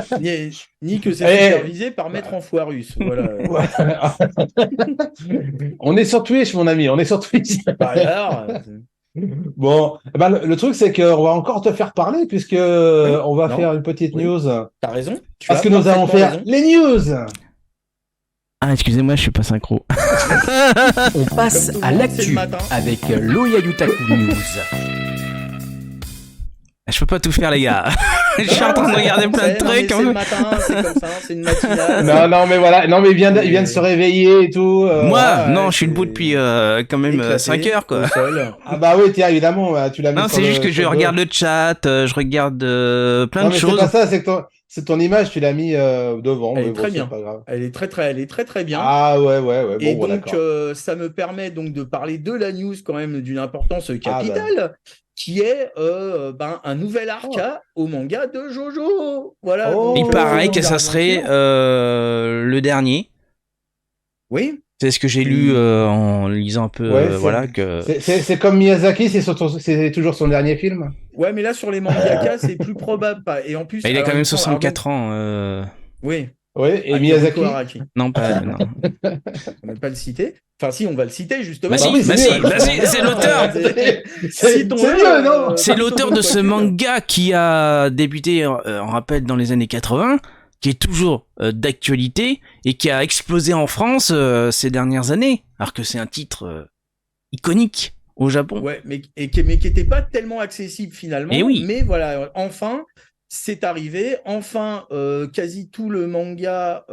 Ni que c'est supervisé par Maître Enfoirus. Voilà. On est sur Twitch, mon ami, on est sur Twitch. Alors, bon, le truc c'est qu'on va encore te faire parler puisque on va faire une petite news. T'as raison. Parce que nous allons faire les news. Ah, excusez-moi, je suis pas synchro. On passe à l'actu avec l'Oyautaku News. Je peux pas tout faire, les gars. Je suis en train de regarder plein de trucs. C'est le matin, c'est comme ça, c'est une matinale. Non, mais voilà. Non, mais il vient de se réveiller et tout. Moi, non, je suis debout depuis quand même 5 heures, quoi. Ah bah oui, tiens, évidemment, tu l'as mis. Non, c'est juste que je regarde le chat, je regarde plein de choses. C'est pas ça, c'est ton image, tu l'as mis devant. Elle est très bien. Elle est très bien. Ah ouais. Et donc, ça me permet donc de parler de la news quand même d'une importance capitale. Qui est un nouvel arc au manga de Jojo. Voilà. Il paraît que ça serait le dernier. Oui. C'est ce que j'ai lu en lisant un peu. C'est comme Miyazaki, c'est toujours son dernier film. Ouais, mais là sur les mangakas, c'est plus probable. Et en plus, il a quand même 64 ans. Oui. Oui, et Miyazaki. Non, pas. Non. On ne va pas le citer. Enfin, si, on va le citer justement. C'est l'auteur. C'est l'auteur de ce manga qui a débuté, on rappelle, dans les années 80, qui est toujours d'actualité et qui a explosé en France ces dernières années, alors que c'est un titre iconique au Japon. Ouais, mais qui n'était pas tellement accessible finalement. Et oui. Mais voilà, enfin. C'est arrivé. Enfin, quasi tout le manga,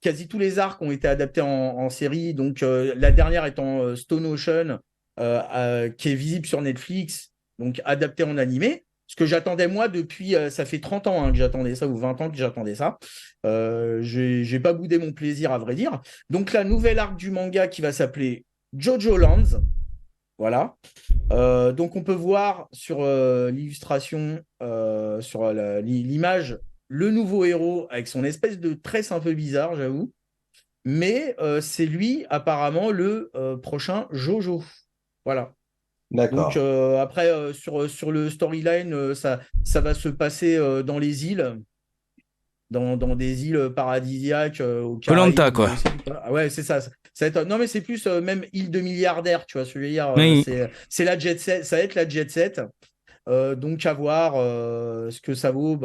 quasi tous les arcs ont été adaptés en série. Donc, la dernière étant Stone Ocean, qui est visible sur Netflix, donc adapté en animé. Ce que j'attendais moi depuis, ça fait 30 ans que j'attendais ça, ou 20 ans que j'attendais ça. J'ai pas boudé mon plaisir, à vrai dire. Donc, la nouvelle arc du manga qui va s'appeler Jojo Lands. Voilà. Donc, on peut voir sur l'illustration, sur l'image, le nouveau héros avec son espèce de tresse un peu bizarre, j'avoue. Mais c'est lui, apparemment, le prochain Jojo. Voilà. D'accord. Donc, après, sur le storyline, ça va se passer dans les îles. Dans des îles paradisiaques au Caraïbes. Koh-Lanta, quoi. Ah ouais, c'est ça. Non, mais c'est plus même île de milliardaires, tu vois, ce que je veux dire. Oui. C'est la jet set, ça va être la jet set. Donc, à voir ce que ça vaut.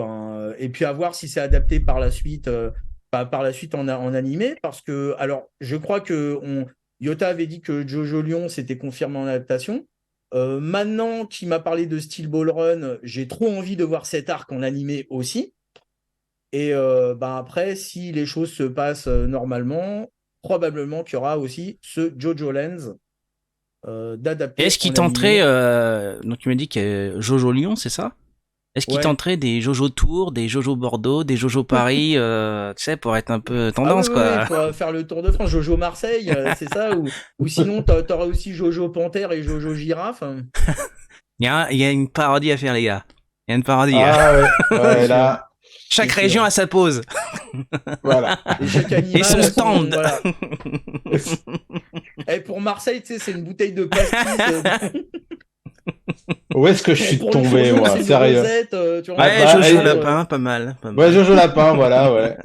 Et puis, à voir si c'est adapté par la suite, en animé. Parce que, alors, je crois que Yota avait dit que Jojo Lion s'était confirmé en adaptation. Maintenant qu'il m'a parlé de Steel Ball Run, j'ai trop envie de voir cet arc en animé aussi. Et après, si les choses se passent normalement, probablement qu'il y aura aussi ce Jojo Lands d'adapter. Est-ce qu'il tenterait, donc tu m'as dit que Jojo Lyon, c'est ça? Est-ce qu'il tenterait des Jojo Tours, des Jojo Bordeaux, des Jojo Paris, tu sais, pour être un peu tendance, quoi. Pour faire le Tour de France, Jojo Marseille, c'est ça, ou sinon t'auras aussi Jojo Panthère et Jojo Girafe. Il y a une parodie à faire, les gars. Il y a une parodie. Ouais, là. Chaque région a sa pause. Voilà. Et chaque animal et son stand. Voilà. Et pour Marseille, tu sais, c'est une bouteille de pastis. Où est-ce que je suis tombé, moi, sérieux? Jojo Lapin, pas mal. Ouais, Jojo Lapin, voilà, ouais.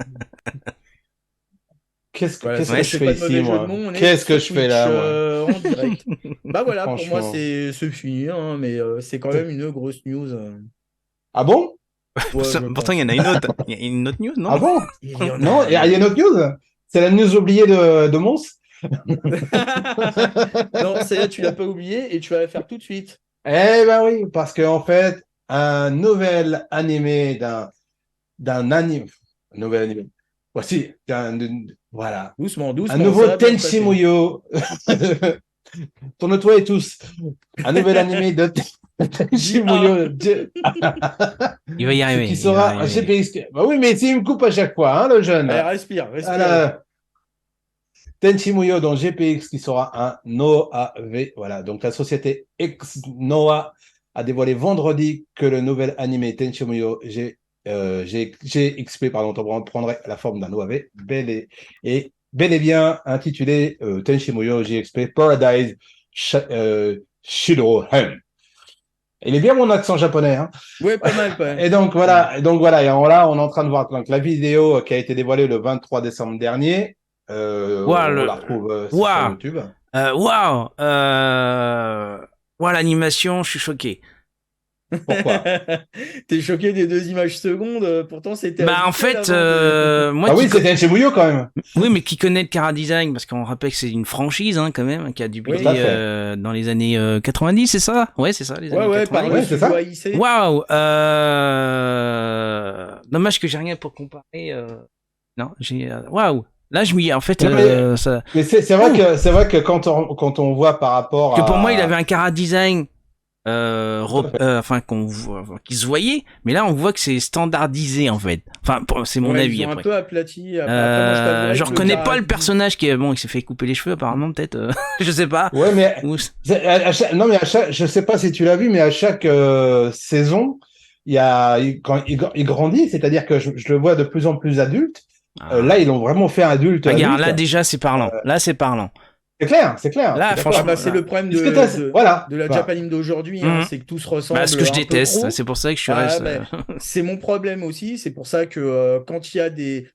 Qu'est-ce que Voilà, je fais ici, moi? Qu'est-ce que je fais là, moi? En direct. Bah voilà, pour moi, c'est fini, hein, mais c'est quand même une grosse news. Ah bon? Ouais, Pourtant, il y en a une autre. Il y a une autre news, non? Ah bon? Il y en Non, a. il y a une autre news? C'est la news oubliée de Mons? Non, celle-là, tu l'as pas oubliée et tu vas la faire tout de suite. Eh ben oui, parce qu'en fait, un nouvel animé d'un anime, nouvel animé. Voici, voilà. Doucement, Un doucement, nouveau ça va bien se Tenchi passer. Muyo. Tourne-toi et tous. Un nouvel animé de Tenchi Muyo. Il va y arriver. Qui sera un GPX. Bah oui, mais s'il me coupe à chaque fois, hein, le jeune. Allez, respire. Tenchi Muyo dans GPX qui sera un NOAV. Voilà, donc la société Noah a dévoilé vendredi que le nouvel animé Tenchi Muyo GXP prendrait la forme d'un OAV bel et bien intitulé Tenchi Muyo GXP Paradise Shirohen. Il est bien mon accent japonais. Hein. Ouais, pas mal quand même. Et donc voilà, et là on est en train de voir donc, la vidéo qui a été dévoilée le 23 décembre dernier. On la retrouve sur YouTube. Waouh! L'animation, je suis choqué. Pourquoi? T'es choqué des 2 images secondes, pourtant c'était. Bah en fait, moi. Ah oui, c'était chez Bouillot quand même. Oui, mais qui connaît le Cara Design, parce qu'on rappelle que c'est une franchise quand même, qui a débuté dans les années 90, c'est ça? Ouais, c'est ça, les années 90. Ouais, c'est ça. Waouh! Dommage que j'ai rien pour comparer. Non, j'ai. Waouh! Là, je m'y. En fait, ça. Mais c'est vrai que quand on voit par rapport que pour moi, il avait un Cara Design. Qui se voyait, mais là on voit que c'est standardisé en fait. Enfin, c'est mon avis. Ils ont après. Un peu aplati. Je reconnais pas le personnage qui il s'est fait couper les cheveux apparemment peut-être. Je sais pas. Ouais, mais je sais pas si tu l'as vu, mais à chaque saison, quand il grandit, c'est-à-dire que je le vois de plus en plus adulte. Là, ils l'ont vraiment fait adulte. Regarde, là déjà c'est parlant. Là c'est parlant. C'est clair. Là, franchement, c'est le problème de la Japanime d'aujourd'hui, c'est que tout se ressemble. Ce que je déteste, c'est pour ça que je suis resté. C'est mon problème aussi, c'est pour ça que quand il y a des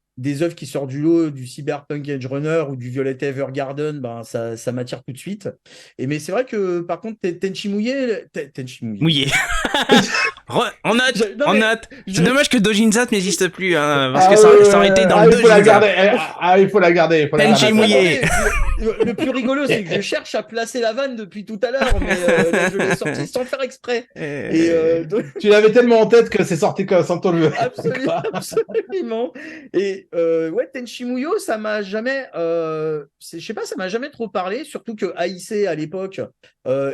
œuvres qui sortent du lot, du Cyberpunk Edge Runner ou du Violet Evergarden, ça m'attire tout de suite. Mais c'est vrai que par contre, Tenchi Mouillé. On note. C'est dommage que Dojinzat n'existe plus, parce que ça aurait été dans le 2. Il faut la garder. Tenchi Mouillé. Le plus rigolo, c'est que je cherche à placer la vanne depuis tout à l'heure, mais là, je l'ai sorti sans faire exprès. Tu l'avais tellement en tête que c'est sorti sans ton le. Absolument. Et Tenchi Muyo, ça m'a jamais, je sais pas, ça m'a jamais trop parlé, surtout que AIC à l'époque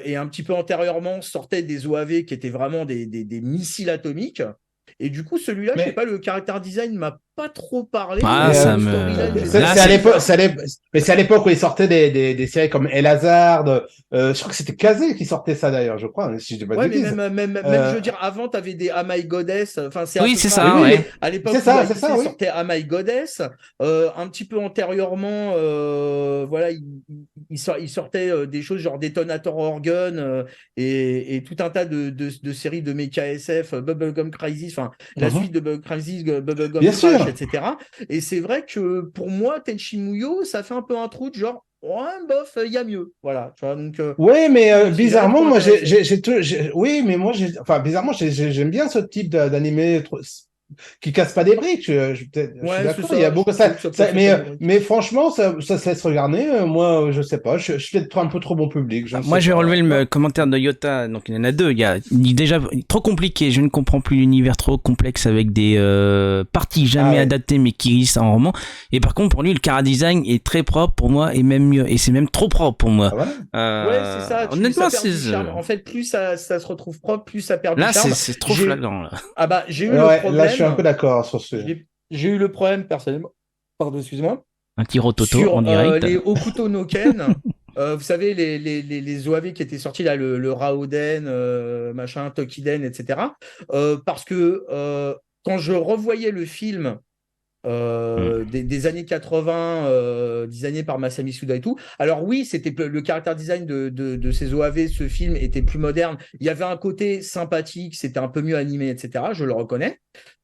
et un petit peu antérieurement sortait des OAV qui étaient vraiment des missiles atomiques. Et du coup, celui-là, je sais pas, le character design m'a pas trop parlé. C'est à l'époque où il sortait des séries comme El Hazard. Je crois que c'était Kazé qui sortait ça d'ailleurs, je crois. Si je dis pas de bêtises. Même je veux dire, avant, tu avais des Am I Goddess. Enfin, c'est ça. Ouais. À l'époque, il sortait Am I Goddess. Un petit peu antérieurement, il sortait des choses genre Detonator Organ et tout un tas de séries de mecha SF, Bubblegum Crisis, enfin la suite de Bubblegum Crisis, Bubblegum Crash, etc. Et c'est vrai que pour moi, Tenchi Muyo, ça fait un peu un trou de genre, bof, il y a mieux. Voilà. Tu vois, donc, oui, mais bizarrement, moi, bizarrement, j'aime bien ce type d'animé qui casse pas des briques. Je suis d'accord. Il y a beaucoup ça. Mais franchement, ça se laisse regarder. Moi, je sais pas. Je suis peut-être un peu trop bon public. Moi, je vais relever le commentaire de Yota. Donc, il y en a 2. Il dit déjà trop compliqué. Je ne comprends plus l'univers trop complexe avec des parties jamais adaptées, mais qui lisent en roman. Et par contre, pour lui, le Cara Design est très propre pour moi et même mieux. Et c'est même trop propre pour moi. C'est ça. Honnêtement, c'est. En fait, plus ça se retrouve propre, plus ça perd du charme. Là, c'est trop flagrant. Là. J'ai eu le problème. Là, je suis un peu d'accord sur ce. J'ai eu le problème personnellement. Pardon, excuse-moi. Un petit rototo en direct. Les Okuto no Ken. Vous savez, les OAV qui étaient sortis là, le Raoden, Tokiden, etc. Parce que quand je revoyais le film des années 80, designé par Masami Suda et tout. Alors oui, c'était le caractère design de ces OAV, ce film était plus moderne. Il y avait un côté sympathique, c'était un peu mieux animé, etc. Je le reconnais.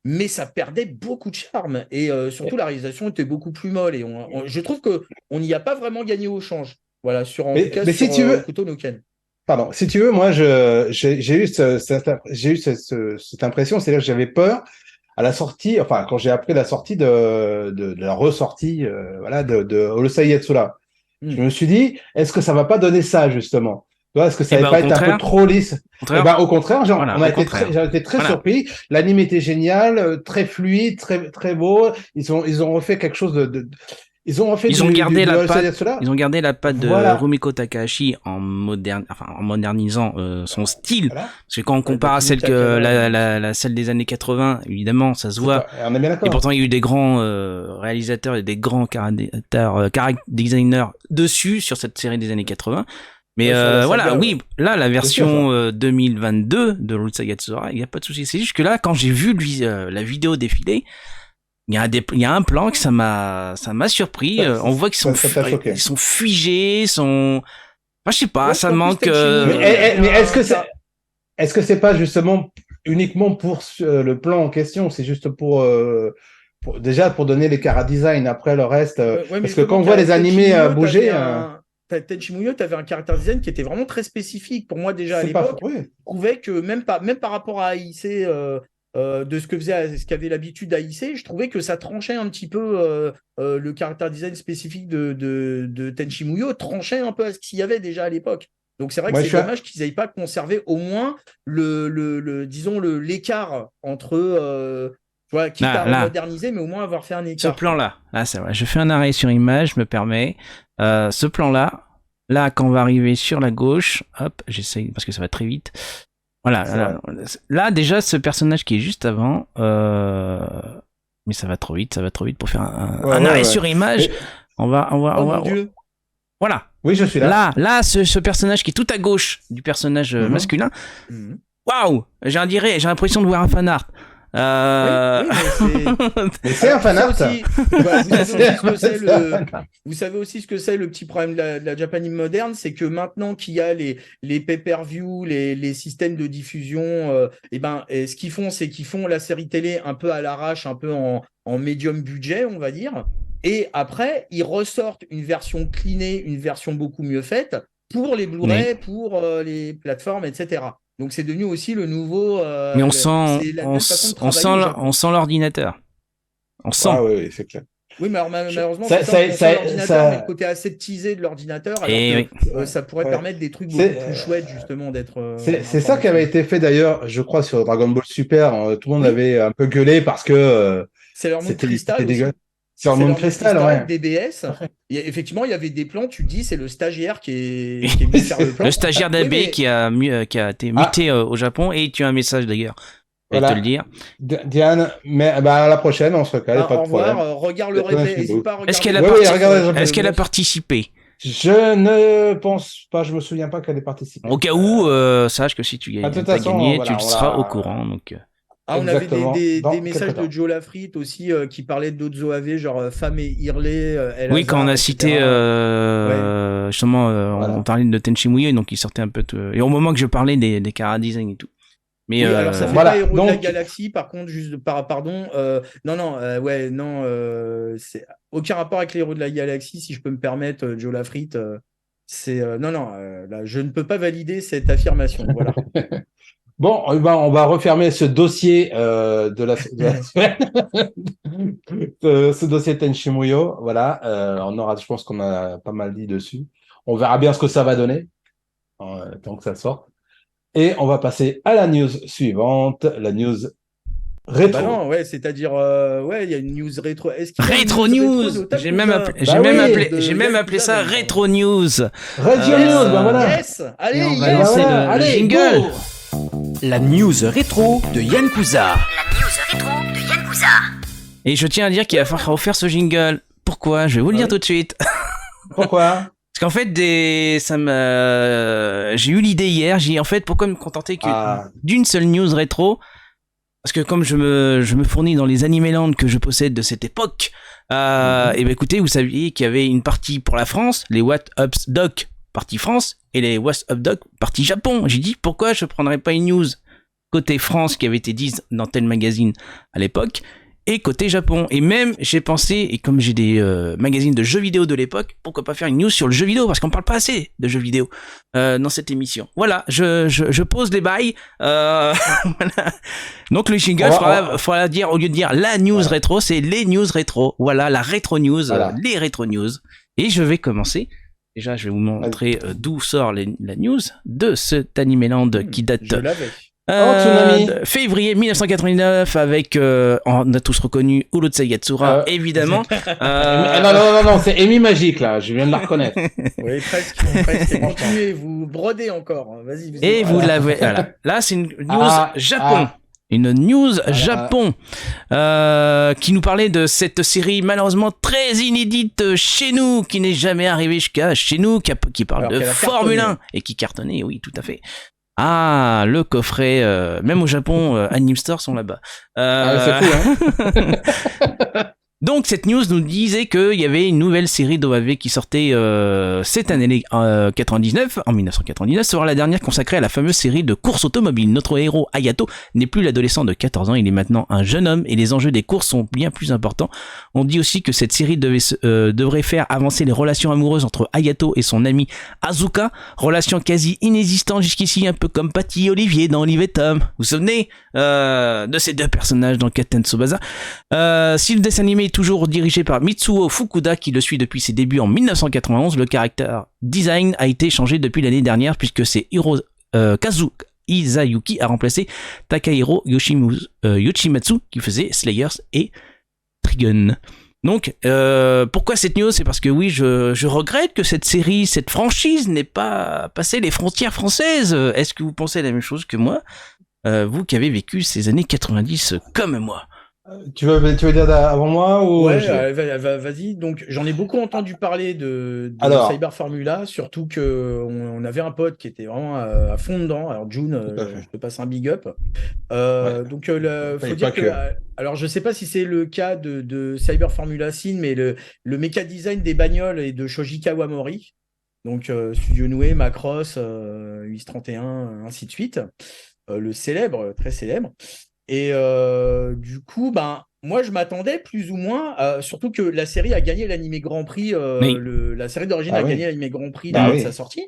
Mais ça perdait beaucoup de charme. Et surtout, la réalisation était beaucoup plus molle. Et je trouve qu'on n'y a pas vraiment gagné au change. Voilà, en tout cas, si sur tu veux... Hokuto no Ken. Pardon, si tu veux, moi, j'ai eu cette impression, c'est-à-dire que j'avais peur à la sortie, enfin, quand j'ai appris la sortie de la ressortie, voilà, de Urusei Yatsura. Je me suis dit, est-ce que ça va pas donner ça, justement? Tu vois, est-ce que ça va pas être un peu trop lisse? Au contraire, j'ai été très surpris. L'anime était génial, très fluide, très, très beau. Ils ont refait quelque chose ils ont gardé la patte de Rumiko Takahashi en modernisant son style. Voilà. Parce que quand on compare à celle celle des années 80, évidemment, ça se voit. On est bien d'accord. Et pourtant, il y a eu des grands réalisateurs et des grands character designers dessus sur cette série des années 80. Mais voilà, oui, là, la version 2022 de Urusei Yatsura, il n'y a pas de souci. C'est juste que là, quand j'ai vu la vidéo défiler, il y a un plan que ça m'a surpris. On voit qu'ils sont figés, enfin, je sais pas, ça manque. Mais est-ce que c'est pas justement uniquement pour le plan en question, c'est juste pour donner les chara-design, après le reste, parce que quand on voit les animés bouger. Tenchi Muyo, tu avais un caractère design qui était vraiment très spécifique. Pour moi, déjà à l'époque, je trouvais que même par rapport à AIC, de ce qu'avait l'habitude AIC, je trouvais que ça tranchait un petit peu le caractère design spécifique de Tenchi Muyo, tranchait un peu à ce qu'il y avait déjà à l'époque. Donc c'est vrai que c'est dommage qu'ils n'aient pas conservé au moins disons l'écart entre quitte à moderniser, mais au moins avoir fait un écart. Ce plan-là, c'est vrai. Je fais un arrêt sur image, je me permets. Ce plan-là, quand on va arriver sur la gauche, hop, j'essaye parce que ça va très vite. Voilà, là déjà ce personnage qui est juste avant, mais ça va trop vite pour faire un arrêt sur image. On va. Voilà. Oui, je suis là. Là, ce personnage qui est tout à gauche du personnage masculin. Waouh, j'ai l'impression de voir un fan art. Mais c'est un fan art. Vous savez aussi ce que c'est le petit problème de la Japanime moderne, c'est que maintenant qu'il y a les pay-per-view, les systèmes de diffusion, ce qu'ils font, c'est qu'ils font la série télé un peu à l'arrache, un peu en médium budget, on va dire. Et après, ils ressortent une version cleanée, une version beaucoup mieux faite pour les Blu-ray, pour les plateformes, etc. Donc c'est devenu aussi le nouveau. Mais on sent l'ordinateur. On sent. Ah oui, c'est clair. Oui, mais alors, malheureusement, on sent l'ordinateur, mais le côté aseptisé de l'ordinateur, ça pourrait permettre des trucs beaucoup plus chouettes, justement, d'être. C'est ça qui avait été fait d'ailleurs, je crois, sur Dragon Ball Super. Tout le monde avait un peu gueulé parce que. C'est leur monde cristal. C'est leur monde cristal, ouais. DBS. Effectivement, il y avait des plans, tu te dis, c'est le stagiaire qui est venu faire le plan. Le stagiaire d'AB qui a été muté au Japon, et tu as un message d'ailleurs. Voilà. Te le dire. Diane, mais à la prochaine, on se recale, pas de problème. Regarde le replay. Est-ce qu'elle a participé? Je ne pense pas, je me souviens pas qu'elle ait participé. Au cas où, sache que si tu gagnes, tu seras au courant. Donc. On avait des messages de Joe Lafrite aussi qui parlaient d'autres OAV, genre Femme et Hurley. Oui, quand on a cité justement, on parlait de Tenchi Muyo, donc il sortait un peu. Et au moment que je parlais des Cara Design et tout. Mais alors ça fait pas Héros de la Galaxie, par contre, c'est aucun rapport avec les Héros de la Galaxie, si je peux me permettre, Joe Lafrite. Là, je ne peux pas valider cette affirmation. Voilà. Bon, on va refermer ce dossier de la semaine, ce dossier Tenchi Muyo. Voilà, je pense qu'on a pas mal dit dessus. On verra bien ce que ça va donner tant que ça sort. Et on va passer à la news suivante, la news rétro. C'est-à-dire, il y a une news rétro. Rétro news. J'ai même appelé ça rétro news. Rétro news, voilà. Yes. Allez, le jingle. La news rétro de Yann Cousa. Et je tiens à dire qu'il va falloir refaire ce jingle. Pourquoi? Je vais vous le dire tout de suite. Pourquoi? Parce qu'en fait, j'ai eu l'idée hier. J'ai dit, en fait, pourquoi me contenter d'une seule news rétro? parce que comme je me fournis dans les Animeland que je possède de cette époque, et ben écoutez, vous saviez qu'il y avait une partie pour la France, les What Up Doc partie France et les What's Up Doc partie Japon. J'ai dit pourquoi je prendrais pas une news côté France qui avait été dite dans tel magazine à l'époque et côté Japon. Et même j'ai pensé, et comme j'ai des magazines de jeux vidéo de l'époque, pourquoi pas faire une news sur le jeu vidéo, parce qu'on parle pas assez de jeux vidéo dans cette émission. Voilà, je pose les bails. Voilà. Donc le jingle, faudra dire, au lieu de dire la news rétro, c'est les news rétro. Voilà, la rétro news, les rétro news. Et je vais commencer. Déjà, je vais vous montrer d'où sort la news de cet Animeland qui date de février 1989 avec, on a tous reconnu Urusei Yatsura, évidemment. Non, c'est Amy Magique, là, je viens de la reconnaître. Oui, presque. Continuez, vous brodez encore. Vas-y. Et vous l'avez, voilà. Là, c'est une news Japon. Une news Japon qui nous parlait de cette série malheureusement très inédite chez nous, qui n'est jamais arrivée jusqu'à chez nous, qui parle de Formule 1 et qui cartonnait, oui, tout à fait. Ah, le coffret, même au Japon, Anime Store sont là-bas. C'est cool, hein. Donc cette news nous disait qu'il y avait une nouvelle série d'OAV qui sortait cette année 99, en 1999, sera la dernière consacrée à la fameuse série de courses automobiles. Notre héros Hayato n'est plus l'adolescent de 14 ans, il est maintenant un jeune homme et les enjeux des courses sont bien plus importants. On dit aussi que cette série devrait faire avancer les relations amoureuses entre Hayato et son ami Asuka, relation quasi inexistante jusqu'ici, un peu comme Patty et Olivier dans Olive et Tom. Vous vous souvenez de ces deux personnages dans Katen Tsubasa. Si le dessin animé est toujours dirigé par Mitsuo Fukuda qui le suit depuis ses débuts en 1991, le caractère design a été changé depuis l'année dernière puisque c'est Kazu Izayuki a remplacé Takahiro Yoshimatsu qui faisait Slayers et Trigun. Donc, pourquoi cette news? C'est parce que oui, je regrette que cette série, cette franchise n'ait pas passé les frontières françaises. Est-ce que vous pensez la même chose que moi, vous qui avez vécu ces années 90 comme moi? Tu veux dire avant moi ou Ouais, vas-y. Donc, j'en ai beaucoup entendu parler de Cyber Formula, surtout que on avait un pote qui était vraiment à fond dedans. Alors, June, je te passe un big up. Donc, faut dire que. Alors, je sais pas si c'est le cas de Cyber Formula Sin, mais le méca design des bagnoles est de Shoji Kawamori. Donc, Studio Noué, Macross, US31, ainsi de suite. Le célèbre, très célèbre. Et du coup, moi, je m'attendais plus ou moins, surtout que la série a gagné l'Animé Grand Prix, la série d'origine a gagné l'Animé Grand Prix de sa sortie.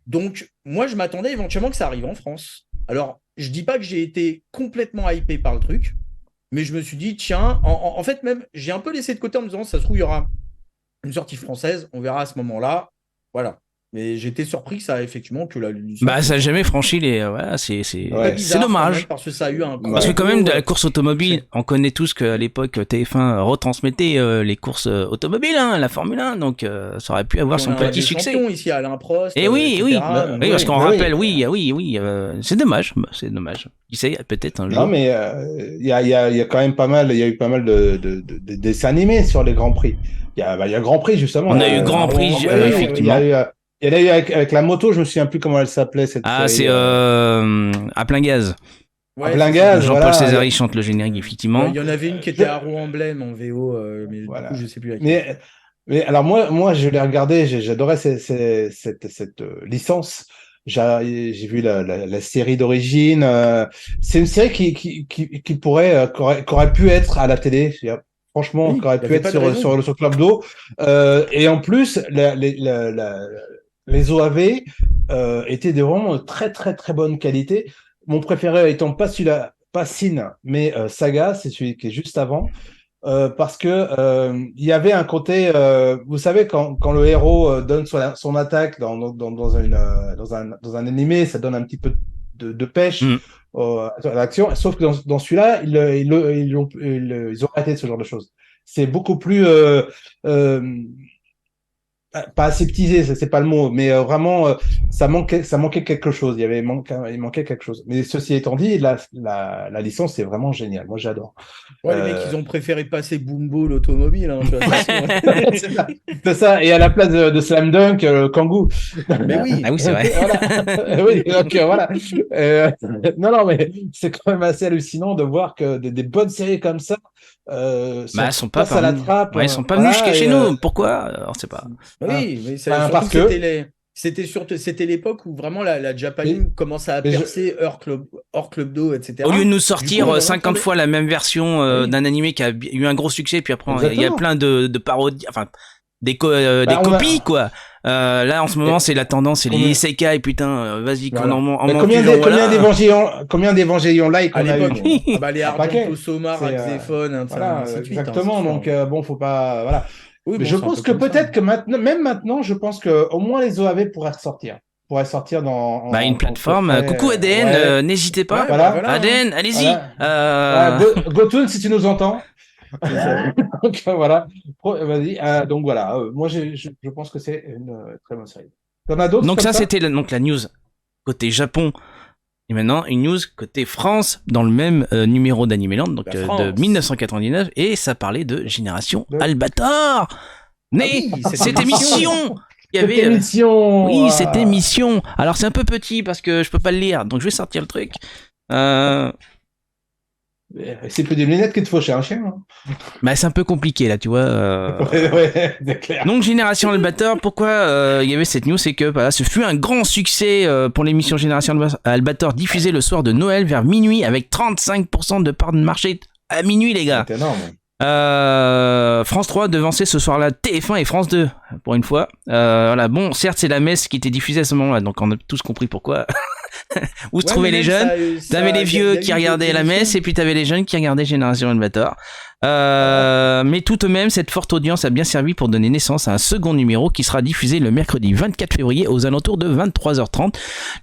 Donc, moi, je m'attendais éventuellement que ça arrive en France. Alors, je dis pas que j'ai été complètement hypé par le truc, mais je me suis dit, tiens, en fait, même, j'ai un peu laissé de côté en me disant, ça se trouve, il y aura une sortie française, on verra à ce moment-là. Voilà. Mais j'étais surpris que ça effectivement que ça a jamais franchi les voilà, c'est dommage parce que ça a eu un parce que quand même de la course automobile, on connaît tous qu'à l'époque TF1 retransmettait les courses automobiles, la Formule 1, donc ça aurait pu avoir son petit succès ici à Alain Prost. Et oui, parce qu'on rappelle, c'est dommage, Qui sait, peut-être un jour. Non, mais il y a quand même pas mal, il y a eu pas mal de dessins animés sur les Grands Prix. Il y a Grand Prix justement. On a eu Grand Prix, effectivement. Il y en a eu avec la moto, je me souviens plus comment elle s'appelait cette série. C'est à plein gaz. À plein gaz. Jean-Paul Césari chante le générique, effectivement. Il y en avait une qui était à roue emblème en VO, mais du coup, je sais plus laquelle. Mais alors moi, je l'ai regardé, j'adorais cette licence. J'ai vu la série d'origine. C'est une série qui aurait pu être à la télé. Franchement, qui aurait pu être sur Club d'eau. Et en plus, les OAV étaient de vraiment très très très bonne qualité. Mon préféré étant pas celui-là, pas Sin, mais Saga, c'est celui qui est juste avant, parce que il y avait un côté, vous savez, quand le héros donne son attaque dans un animé, ça donne un petit peu de pêche à l'action. Sauf que dans celui-là, ils ont arrêté ce genre de choses. C'est beaucoup plus pas aseptisé, c'est pas le mot, mais vraiment, ça manquait quelque chose. Il manquait quelque chose. Mais ceci étant dit, la licence est vraiment géniale. Moi, j'adore. Ouais, les mecs, ils ont préféré passer Bumbo l'automobile. Hein, c'est ça. Et à la place de Slam Dunk, Kangoo. Mais oui. Ah oui, c'est vrai. Voilà. Oui, donc voilà. Non, mais c'est quand même assez hallucinant de voir que des bonnes séries comme ça elles sont pas à la trappe. Ouais, ils sont pas venus jusqu'à chez nous. Pourquoi? On sait pas. Oui, mais parce que c'était l'époque où vraiment la Japanime commençait à percer hors club d'eau, etc. Au lieu de nous sortir 50 fois la même version d'un animé qui a eu un gros succès, puis après il y a plein de parodies, enfin des copies quoi. Là en ce moment c'est la tendance, c'est les isekai, putain, vas-y qu'on combien d'évangélions like on a eu. Les Argento Soma, Raxéphone, exactement. Donc bon, faut pas voilà. Oui, mais je pense que peut-être que maintenant, je pense que au moins les OAV pourraient sortir dans une plateforme. Coucou ADN, n'hésitez pas. ADN, allez-y. Gotoon, si tu nous entends. Donc voilà. Vas-y. Donc voilà. Moi, je pense que c'est une très bonne série. T'en as d'autres? Donc ça, c'était la news côté Japon. Et maintenant, une news côté France, dans le même numéro d'Animeland, donc de 1999, et ça parlait de Génération Albator. Cette émission il y avait émission. Oui, cette émission. Alors c'est un peu petit parce que je peux pas le lire, donc je vais sortir le truc. C'est plus des lunettes qu'il te faut chez un chien. Hein. C'est un peu compliqué là, tu vois. Ouais, c'est clair. Donc Génération Albator, pourquoi il y avait cette news, c'est que ce fut un grand succès pour l'émission Génération Albator diffusée le soir de Noël vers minuit avec 35% de part de marché à minuit, les gars. C'est énorme. France 3 devançait ce soir-là TF1 et France 2 pour une fois. Voilà, bon, certes c'est la messe qui était diffusée à ce moment-là, donc on a tous compris pourquoi. Où se trouvaient les jeunes. T'avais les vieux qui regardaient la messe et puis t'avais les jeunes qui regardaient Génération Albator. Mais tout de même, cette forte audience a bien servi pour donner naissance à un second numéro qui sera diffusé le mercredi 24 février aux alentours de 23h30.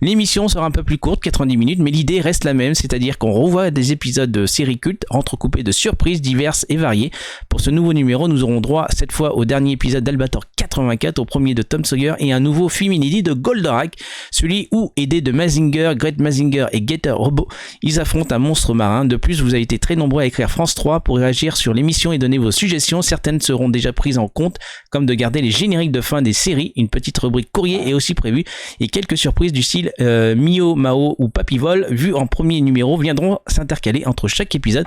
L'émission sera un peu plus courte, 90 minutes, mais l'idée reste la même, c'est-à-dire qu'on revoit des épisodes de séries cultes entrecoupés de surprises diverses et variées. Pour ce nouveau numéro, nous aurons droit cette fois au dernier épisode d'Albator 84, au premier de Tom Sawyer et un nouveau film inédit de Goldorak, celui où, aidés de Mazinger, Great Mazinger et Gator Robot, ils affrontent un monstre marin. De plus, vous avez été très nombreux à écrire France 3 pour réagir sur l'émission et donner vos suggestions. Certaines seront déjà prises en compte, comme de garder les génériques de fin des séries. Une petite rubrique courrier est aussi prévue et quelques surprises du style Mio, Mao ou Papivol, vues en premier numéro, viendront s'intercaler entre chaque épisode.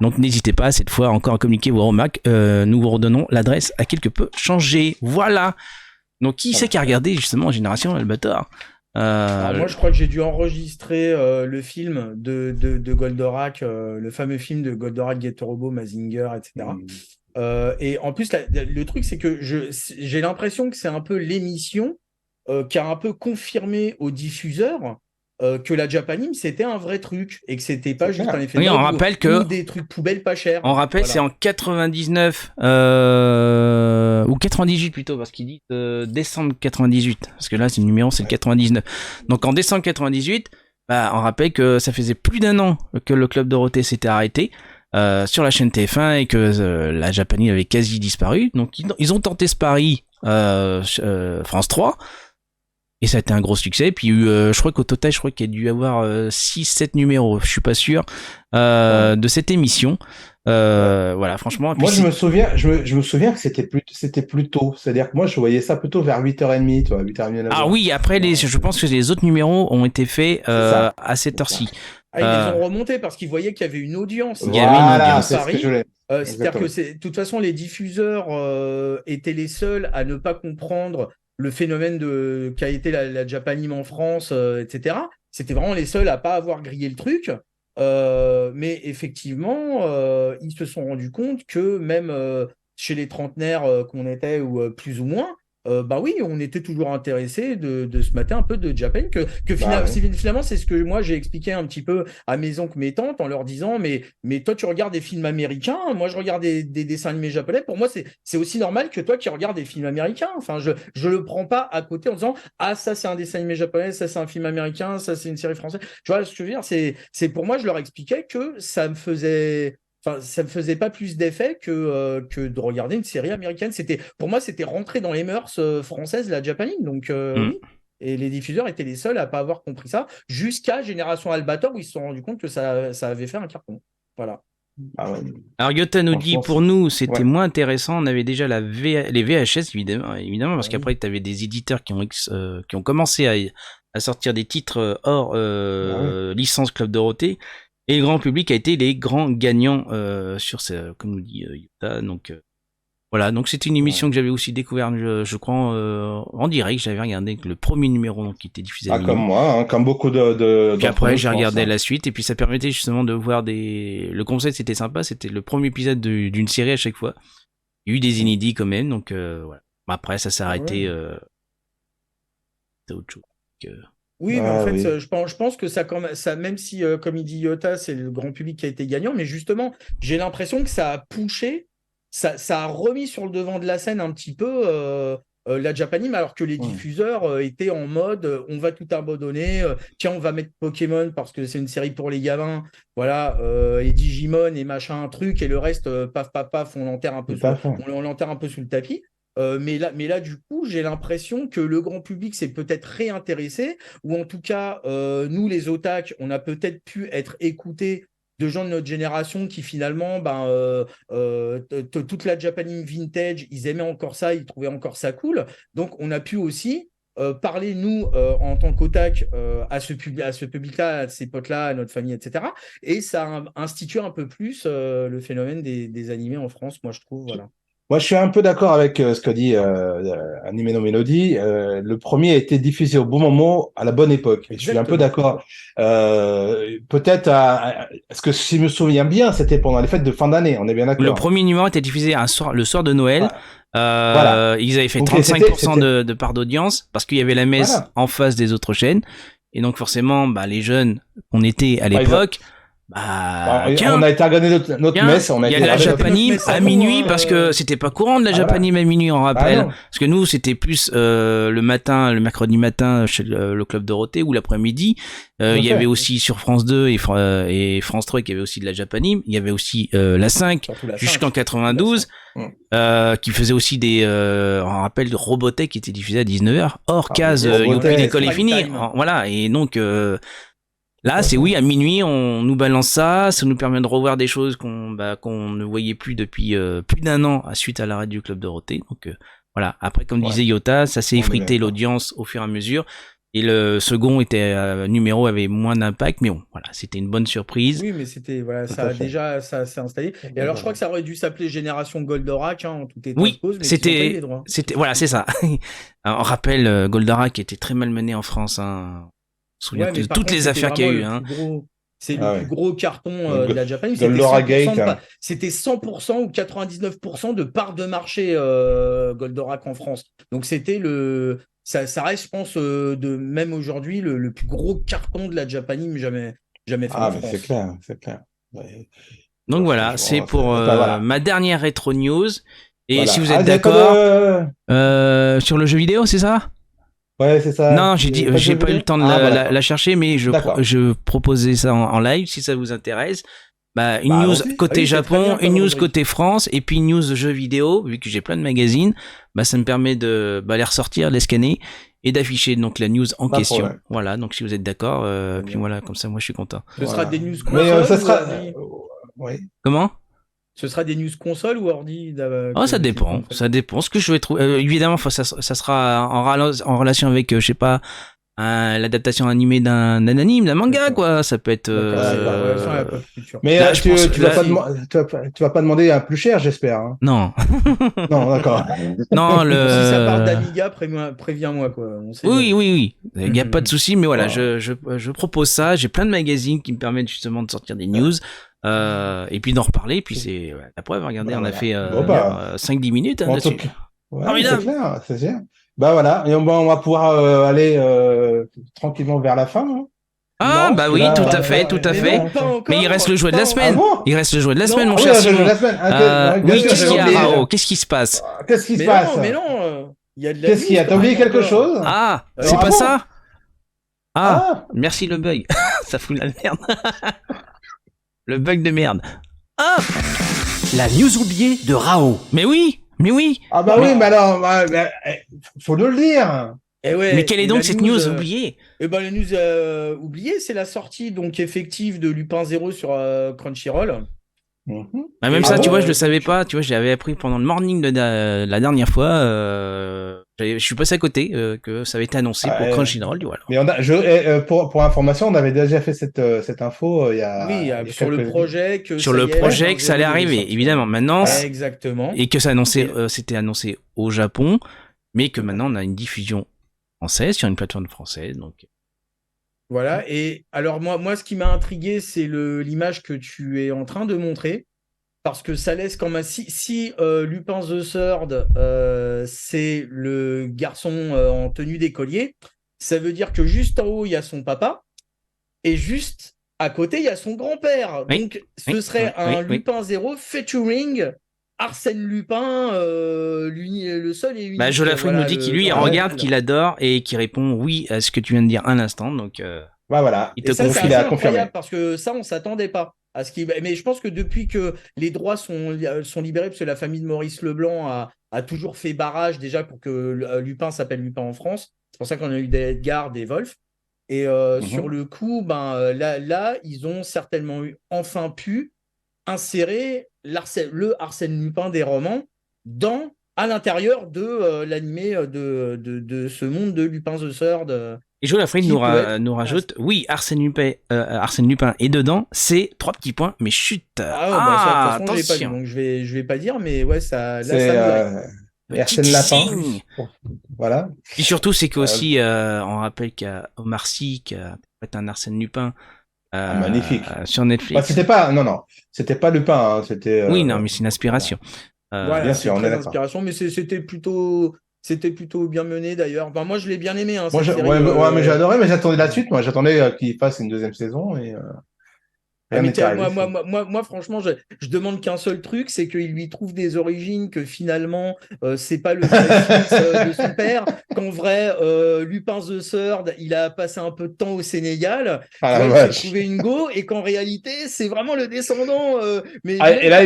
Donc n'hésitez pas cette fois encore à communiquer vos remarques. Nous vous redonnons l'adresse à quelque peu changer. Voilà. Donc qui c'est qui a regardé justement Génération Albator? Moi je crois que j'ai dû enregistrer le film de Goldorak, le fameux film de Goldorak, Gator Robot, Mazinger, etc. Et en plus le truc c'est que j'ai l'impression que c'est un peu l'émission qui a un peu confirmé aux diffuseurs que la Japanime c'était un vrai truc et que c'était pas juste un effet on rappelle ou des trucs poubelles pas chers. On rappelle c'est en 99 ou 98 plutôt parce qu'il dit décembre 98 parce que là c'est le numéro c'est le 99. Donc en décembre 98, on rappelle que ça faisait plus d'un an que le Club Dorothée s'était arrêté sur la chaîne TF1 et que la Japanime avait quasi disparu. Donc ils ont tenté ce pari France 3. Et ça a été un gros succès. Puis je crois qu'au total, qu'il y a dû y avoir 6-7 numéros, je suis pas sûr, de cette émission. Voilà, franchement. Moi, je me souviens que c'était plus tôt. C'est-à-dire que moi, je voyais ça plutôt vers 8h30, toi, 8h30. Ah oui, après, je pense que les autres numéros ont été faits à cette heure-ci. Ils les ont remontés parce qu'ils voyaient qu'il y avait une audience. Il y avait une audience. C'est-à-dire que de toute façon, les diffuseurs étaient les seuls à ne pas comprendre le phénomène qu'a été la Japanime en France, etc. C'était vraiment les seuls à pas avoir grillé le truc. Mais effectivement, ils se sont rendus compte que même chez les trentenaires qu'on était, ou plus ou moins, oui, on était toujours intéressé de se mater un peu de Japan, finalement, c'est ce que moi j'ai expliqué un petit peu à mes oncles, mes tantes, en leur disant mais toi tu regardes des films américains, moi je regarde des dessins animés japonais, pour moi c'est aussi normal que toi qui regardes des films américains. Enfin, je le prends pas à côté en disant ça c'est un dessin animé japonais, ça c'est un film américain, ça c'est une série française. Tu vois ce que je veux dire, c'est pour moi, je leur expliquais que ça me faisait ça me faisait pas plus d'effet que de regarder une série américaine. Pour moi, c'était rentré dans les mœurs françaises, la Japanime. Donc, oui. Et les diffuseurs étaient les seuls à pas avoir compris ça, jusqu'à Génération Albator, où ils se sont rendus compte que ça avait fait un carton. Voilà. Ah ouais. Alors Yota nous dit, pour nous, c'était moins intéressant. On avait déjà les VHS, évidemment, parce qu'après, tu avais des éditeurs qui ont commencé à sortir des titres hors licence Club Dorothée. Et le grand public a été les grands gagnants sur comme nous dit Yota. Donc voilà, donc c'était une émission que j'avais aussi découvert, je crois, en direct. J'avais regardé le premier numéro donc, qui était diffusé à minuit. Comme moi, hein, comme beaucoup de puis après, j'ai regardé la suite, et puis ça permettait justement de voir Le concept, c'était sympa, c'était le premier épisode d'une série à chaque fois. Il y a eu des inédits quand même, donc voilà. Après, ça s'est arrêté. C'est autre chose. Oui, mais en fait, je pense que ça, même si, comme il dit Yota, c'est le grand public qui a été gagnant, mais justement, j'ai l'impression que ça a poussé, ça a remis sur le devant de la scène un petit peu la Japanime, alors que les diffuseurs étaient en mode on va tout abandonner, tiens, on va mettre Pokémon parce que c'est une série pour les gamins, voilà, et Digimon et machin, truc, et le reste, paf, paf, paf, on l'enterre un peu sous le tapis. Mais là, du coup, j'ai l'impression que le grand public s'est peut-être réintéressé, ou en tout cas, nous, les otaks, on a peut-être pu être écoutés de gens de notre génération qui finalement, toute la Japanime vintage, ils aimaient encore ça, ils trouvaient encore ça cool. Donc, on a pu aussi parler, nous, en tant qu'otak, à ce public-là, à ces potes-là, à notre famille, etc. Et ça a institué un peu plus le phénomène des animés en France, moi, je trouve, voilà. Moi, je suis un peu d'accord avec ce que dit Anime no Melody. Le premier a été diffusé au bon moment, à la bonne époque. Et je suis un peu d'accord. Peut-être, parce que si je me souviens bien, c'était pendant les fêtes de fin d'année. On est bien d'accord. Le premier numéro était diffusé le soir de Noël. Voilà. Ils avaient fait 35% de part d'audience parce qu'il y avait la messe en face des autres chaînes. Et donc, forcément, les jeunes qu'on était à l'époque... on a été regarder notre messe. Il y a la Japanime à minuit parce que c'était pas courant de la Japanime à minuit, on rappelle. Parce que nous, c'était plus le mercredi matin chez le Club Dorothée ou l'après-midi. Il y avait aussi sur France 2 et France 3 qui avait aussi de la Japanime. Il y avait aussi la 5 jusqu'en 92 qui faisait aussi on rappelle Robotech qui était diffusé à 19h. Hors case, Youpi, l'école est finie. Voilà, et donc... Là, c'est à minuit, on nous balance ça nous permet de revoir des choses qu'on ne voyait plus depuis plus d'un an suite à l'arrêt du Club Dorothée. Donc voilà, après comme disait Yota, ça s'est effrité l'audience au fur et à mesure. Et le second numéro avait moins d'impact, mais bon, voilà, c'était une bonne surprise. Oui, mais c'était ça s'est installé. Et alors, je crois que ça aurait dû s'appeler Génération Goldorak, en tout état de cause, mais c'était voilà, c'est ça. Alors, on rappelle Goldorak qui était très malmené en France, hein. De toutes les affaires qu'il y a eu. C'est le plus gros carton de la Japanime. C'était 100% ou 99% de part de marché Goldorak en France. Donc c'était ça reste, je pense, même aujourd'hui, le plus gros carton de la Japanime jamais fait en France. C'est clair. Ouais. Donc voilà, c'est pour ma dernière rétro news. Et si vous êtes d'accord, sur le jeu vidéo, c'est ça ? Ouais, c'est ça. Non, j'ai pas eu le temps de la chercher, mais je proposais ça en live si ça vous intéresse. Une news côté Japon, une news côté France, et puis une news jeux vidéo, vu que j'ai plein de magazines, ça me permet de les ressortir, les scanner, et d'afficher donc la news en question. Voilà, donc si vous êtes d'accord, puis voilà, comme ça, moi je suis content. Ce sera des news consoles. Ça sera. Comment ? Ce sera des news console ou ordi ça dépend. Ça dépend. Ce que je vais trouver. Évidemment, ça sera en relation avec, je sais pas, l'adaptation animée d'un anime, d'un manga, quoi. Ça peut être. Mais là, tu vas pas demander un plus cher, j'espère. Hein. Non. Non, d'accord. Non, si ça part d'Amiga, préviens-moi, quoi. Oui. Il n'y a pas de souci, mais voilà, je propose ça. J'ai plein de magazines qui me permettent justement de sortir des news. Et puis d'en reparler, puis c'est la preuve, regardez, on a fait 5-10 minutes là-dessus. C'est clair. Voilà, et on va pouvoir aller tranquillement vers la fin. Hein. Oui, tout à fait. Mais il reste le jouet de la semaine. Il reste le jouet de la semaine, mon cher Simon. Qu'est-ce qu'il y a, Rao ? Qu'est-ce qui se passe ? Qu'est-ce qui se passe ? Mais non, il y a de la Qu'est-ce qu'il y a ? T'as oublié quelque chose ? C'est pas ça ? Merci le bug. Ça fout la merde. Le bug de merde. Ah, La news oubliée de Rao. mais oui. Ah bah oui, mais alors, faut nous le dire. Et ouais, Mais quelle est donc cette news oubliée? Eh ben, la news oubliée, c'est la sortie donc effective de Lupin 0 sur Crunchyroll. Même ça, tu vois, je le savais pas. Tu vois, je l'avais appris pendant le morning de la dernière fois. Je suis passé à côté que ça avait été annoncé pour Crunchyroll. Voilà. Mais pour information, on avait déjà fait cette info il y a sur le projet que sur le projet que ça allait arriver, évidemment. Maintenant, exactement. Et que ça annoncé, c'était annoncé au Japon, mais que maintenant on a une diffusion française sur une plateforme française. Donc voilà. Et alors moi, ce qui m'a intrigué, c'est l'image que tu es en train de montrer. Parce que ça laisse quand même. Si Lupin the Third, c'est le garçon en tenue d'écolier, ça veut dire que juste en haut, il y a son papa, et juste à côté, il y a son grand-père. Oui. Donc, ce serait un Lupin 0 featuring Arsène Lupin, le seul et unique. Jolafri nous dit qu'il lui regarde, qu'il adore, et qu'il répond oui à ce que tu viens de dire un instant. Donc, voilà. Il te confirme. C'est incroyable parce que ça, on s'attendait pas. Mais je pense que depuis que les droits sont libérés, parce que la famille de Maurice Leblanc a toujours fait barrage déjà pour que Lupin s'appelle Lupin en France. C'est pour ça qu'on a eu des Edgar, des Wolf. Et sur le coup, là, ils ont certainement enfin pu insérer le Arsène Lupin des romans à l'intérieur de l'animé de ce monde de Lupin the Third. Et Jolafri nous rajoute, oui, Arsène Lupin est dedans, c'est 3 petits points, mais chut. Attention. Je l'ai pas dit, donc je vais pas dire, mais ouais, ça. C'est Arsène Lapin. Voilà. Et surtout, c'est qu'aussi, on rappelle qu'il y a Omar Sy qui a fait un Arsène Lupin. Magnifique. Sur Netflix. C'était pas Lupin, hein, c'était. Oui, non, mais c'est une inspiration. Bien sûr, on est d'accord. Inspiration, mais c'était plutôt bien mené d'ailleurs. Moi, je l'ai bien aimé. Hein, mais j'ai adoré, mais j'attendais la suite. Moi, j'attendais qu'il fasse une deuxième saison et. Moi, franchement, je demande qu'un seul truc, c'est qu'il lui trouve des origines, que finalement, c'est pas le vrai fils de son père, qu'en vrai, Lupin the Third, il a passé un peu de temps au Sénégal, il s'est trouvé une go, et qu'en réalité, c'est vraiment le descendant. Et là,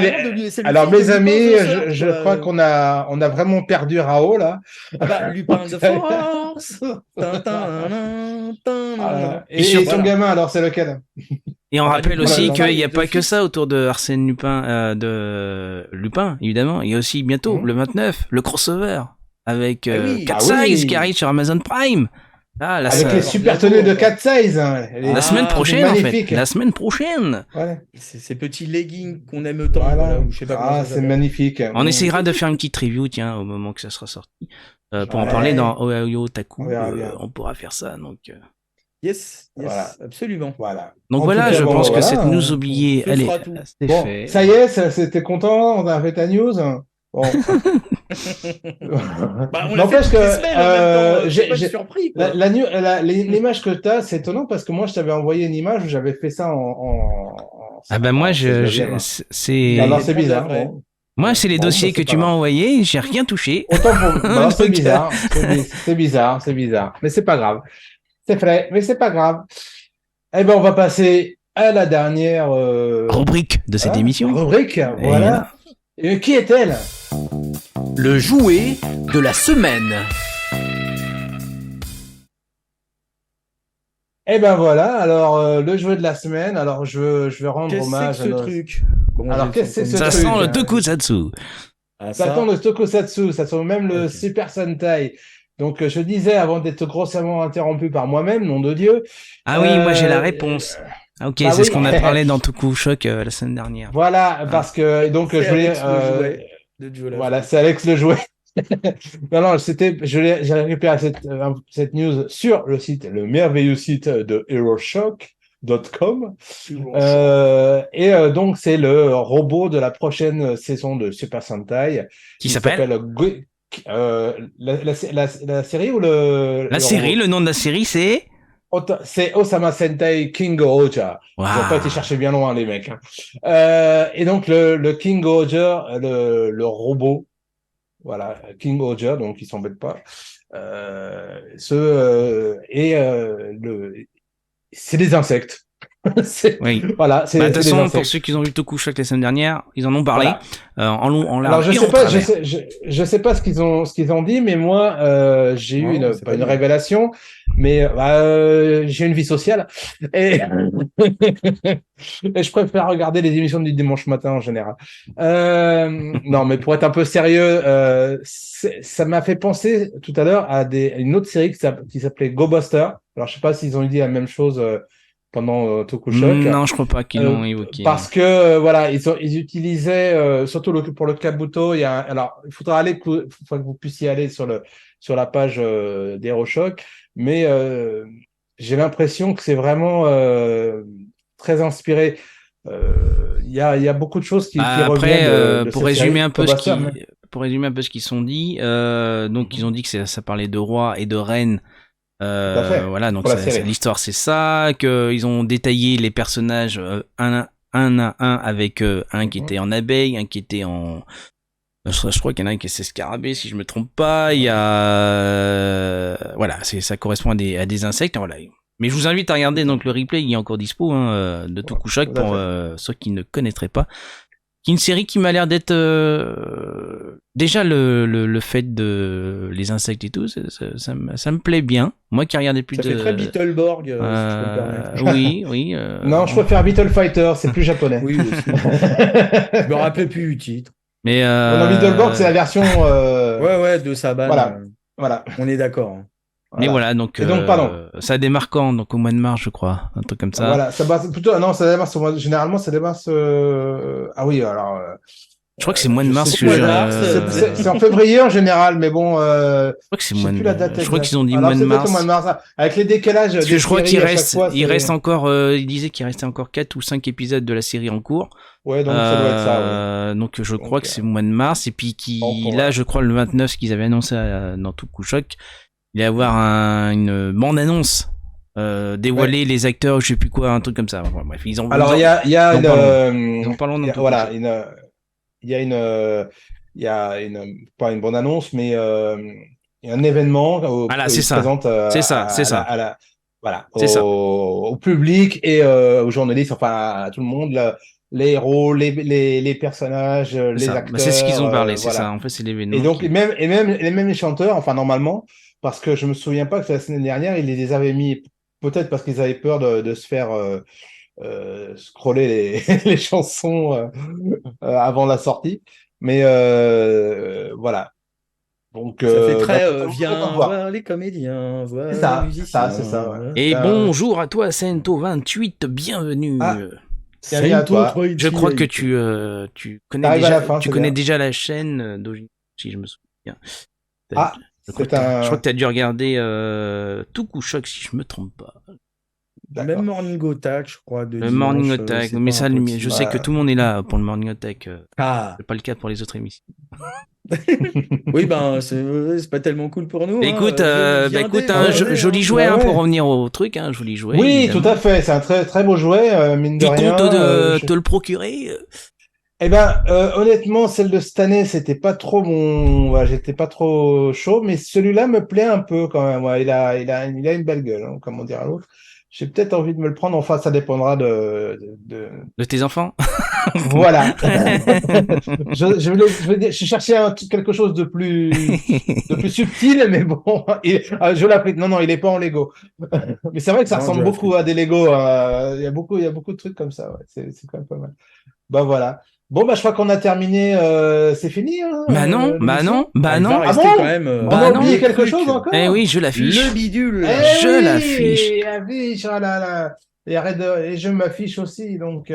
alors, mes amis, je crois qu'on a vraiment perdu Rao, là. Lupin de Force. Et son gamin, alors, c'est lequel? Et on rappelle aussi qu'il n'y a pas que ça autour de Arsène Lupin, évidemment. Il y a aussi bientôt, le 29, le crossover avec Cat Size qui arrive sur Amazon Prime. Avec les super tenues de Cat Size. La semaine prochaine, en fait. La semaine prochaine. Ouais. Ces petits leggings qu'on aime tant. Voilà, je sais pas c'est magnifique. On essaiera de faire une petite review, tiens, au moment que ça sera sorti. Pour en parler dans Otaku. On pourra faire ça, donc... Yes, absolument. Voilà. Donc je pense que cette news oubliée, elle est fait. Ça y est, c'était content, on a fait ta news. Bon. N'empêche que j'ai surpris. L'image que tu as, c'est étonnant parce que moi, je t'avais envoyé une image où j'avais fait ça en moi, c'est. Alors, c'est bizarre. Bon. Moi, c'est les dossiers que tu m'as envoyés, j'ai rien touché. Autant pour. C'est bizarre. C'est bizarre. Mais c'est pas grave. C'est vrai, mais c'est pas grave. Eh ben, on va passer à la dernière rubrique de cette émission. Rubrique, voilà. Et qui est-elle? Le jouet de la semaine. Eh ben voilà. Alors le jouet de la semaine. Alors je vais rendre hommage à ce truc. Alors qu'est-ce que c'est ce truc? Ça sent le tokusatsu. Ça sent le tokusatsu. Ça sent même le Super Sentai. Donc, je disais, avant d'être grossièrement interrompu par moi-même, nom de Dieu. Ah oui, moi j'ai la réponse. C'est ce qu'on a parlé dans Toku Shock la semaine dernière. Voilà, parce que, donc, je voulais... voilà, c'est Alex le jouet. Non, j'ai récupéré cette news sur le site, le merveilleux site de HeroShock.com. Donc, c'est le robot de la prochaine saison de Super Sentai. Qui s'appelle la série ou la série, le nom de la série, c'est Osama Sentai King Oja. Wow. Ils n'ont pas été chercher bien loin, les mecs. Et donc, le King Oja, le robot, voilà, King Oja, donc il s'embête pas. C'est des insectes. Oui. Voilà. De toute façon, pour ceux qui ont vu Tokushock la semaine dernière, ils en ont parlé en long, en large. Alors je sais pas ce qu'ils ont dit, mais moi j'ai eu pas une révélation, mais j'ai une vie sociale et et je préfère regarder les émissions du dimanche matin en général. Non, mais pour être un peu sérieux, ça m'a fait penser tout à l'heure à une autre série qui s'appelait Go Buster. Alors je sais pas s'ils ont dit la même chose pendant Tokushock. Non, je crois pas qu'ils l'ont évoqué. Parce que voilà, ils utilisaient surtout pour le Kabuto, alors il faudra que vous puissiez aller sur la page d'Heroshok, mais j'ai l'impression que c'est vraiment très inspiré. Il y a beaucoup de choses qui reviennent de pour résumer un peu ce qu'ils sont dit, donc ils ont dit que ça parlait de rois et de reines. Voilà, donc l'histoire c'est ça, qu'ils ont détaillé les personnages un à un avec un qui était en abeille, un qui était en... Je crois qu'il y en a un qui est scarabée, si je me trompe pas. Il y a... Voilà, ça correspond à des insectes. Voilà. Mais je vous invite à regarder donc le replay, il est encore dispo de Tokushock pour ceux qui ne connaîtraient pas. Qui est une série qui m'a l'air d'être déjà le fait de les insectes et tout, ça me plaît bien. Moi qui regardais plus ça fait très Beetleborg, si tu peux me permettre. Oui. Non, je préfère Beetle Fighter, c'est plus japonais. Oui, aussi. Je me rappelais plus du titre. Mais Beetleborg, c'est la version de Saban. Voilà. On est d'accord. Mais voilà, donc ça démarre quand, donc au mois de mars, je crois, un truc comme ça. Voilà, ça démarre généralement ça démarre ah oui, alors je crois que c'est mois de mars c'est en février en général, mais bon je crois que c'est mois de mars. Je crois qu'ils ont dit mois de mars. Avec les décalages. Parce que je crois qu'il reste encore il disait qu'il restait encore 4 ou 5 épisodes de la série en cours. Ouais, donc ça doit être ça, ouais. Donc je crois que c'est mois de mars et puis là je crois le 29 ce qu'ils avaient annoncé dans Tokushock. Il va y avoir une bande-annonce dévoiler les acteurs, je sais plus quoi, un truc comme ça. Enfin, bref, il y a pas une bande-annonce, mais il y a un événement voilà, c'est ça. Au public et aux journalistes, enfin à tout le monde, les héros, les personnages, les acteurs. C'est ce qu'ils ont parlé, c'est ça. En fait, c'est l'événement. Et donc même les chanteurs, enfin normalement. Parce que je me souviens pas que la semaine dernière, ils les avaient mis, peut-être parce qu'ils avaient peur de se faire scroller les chansons avant la sortie. Mais voilà. Donc, ça fait très viens voir les comédiens, voir les musiciens. C'est ça. Ouais. Et bonjour à toi, Sento28, bienvenue. Je crois que tu connais déjà la chaîne d'origine, si je me souviens. Je crois que tu as dû regarder Tokushock, si je me trompe pas. Même Morning Attack, je crois. Le Morning Attack, mais ça, je sais que tout le monde est là pour le Morning Attack. C'est pas le cas pour les autres émissions. Oui, c'est pas tellement cool pour nous. Écoute, joli jouet pour revenir au truc, joli jouet. Oui, évidemment. Tout à fait, c'est un très très beau jouet, mine de rien. Tu comptes te le procurer Eh ben, honnêtement, celle de cette année, c'était pas trop j'étais pas trop chaud, mais celui-là me plaît un peu quand même. Ouais, il a une belle gueule, comme on dirait l'autre. J'ai peut-être envie de me le prendre. Enfin, ça dépendra de tes enfants. Voilà. je cherchais quelque chose de plus subtil, mais bon, je l'applique. Non, il est pas en Lego. Mais c'est vrai que ça ressemble beaucoup à des Lego. Il y a beaucoup de trucs comme ça. Ouais. C'est quand même pas mal. Bah voilà. Bon, je crois qu'on a terminé. C'est fini. Bah non. Ah bon quand même, on a oublié quelque chose encore. Eh oui, je l'affiche. Le bidule. L'affiche. Et je m'affiche aussi, donc.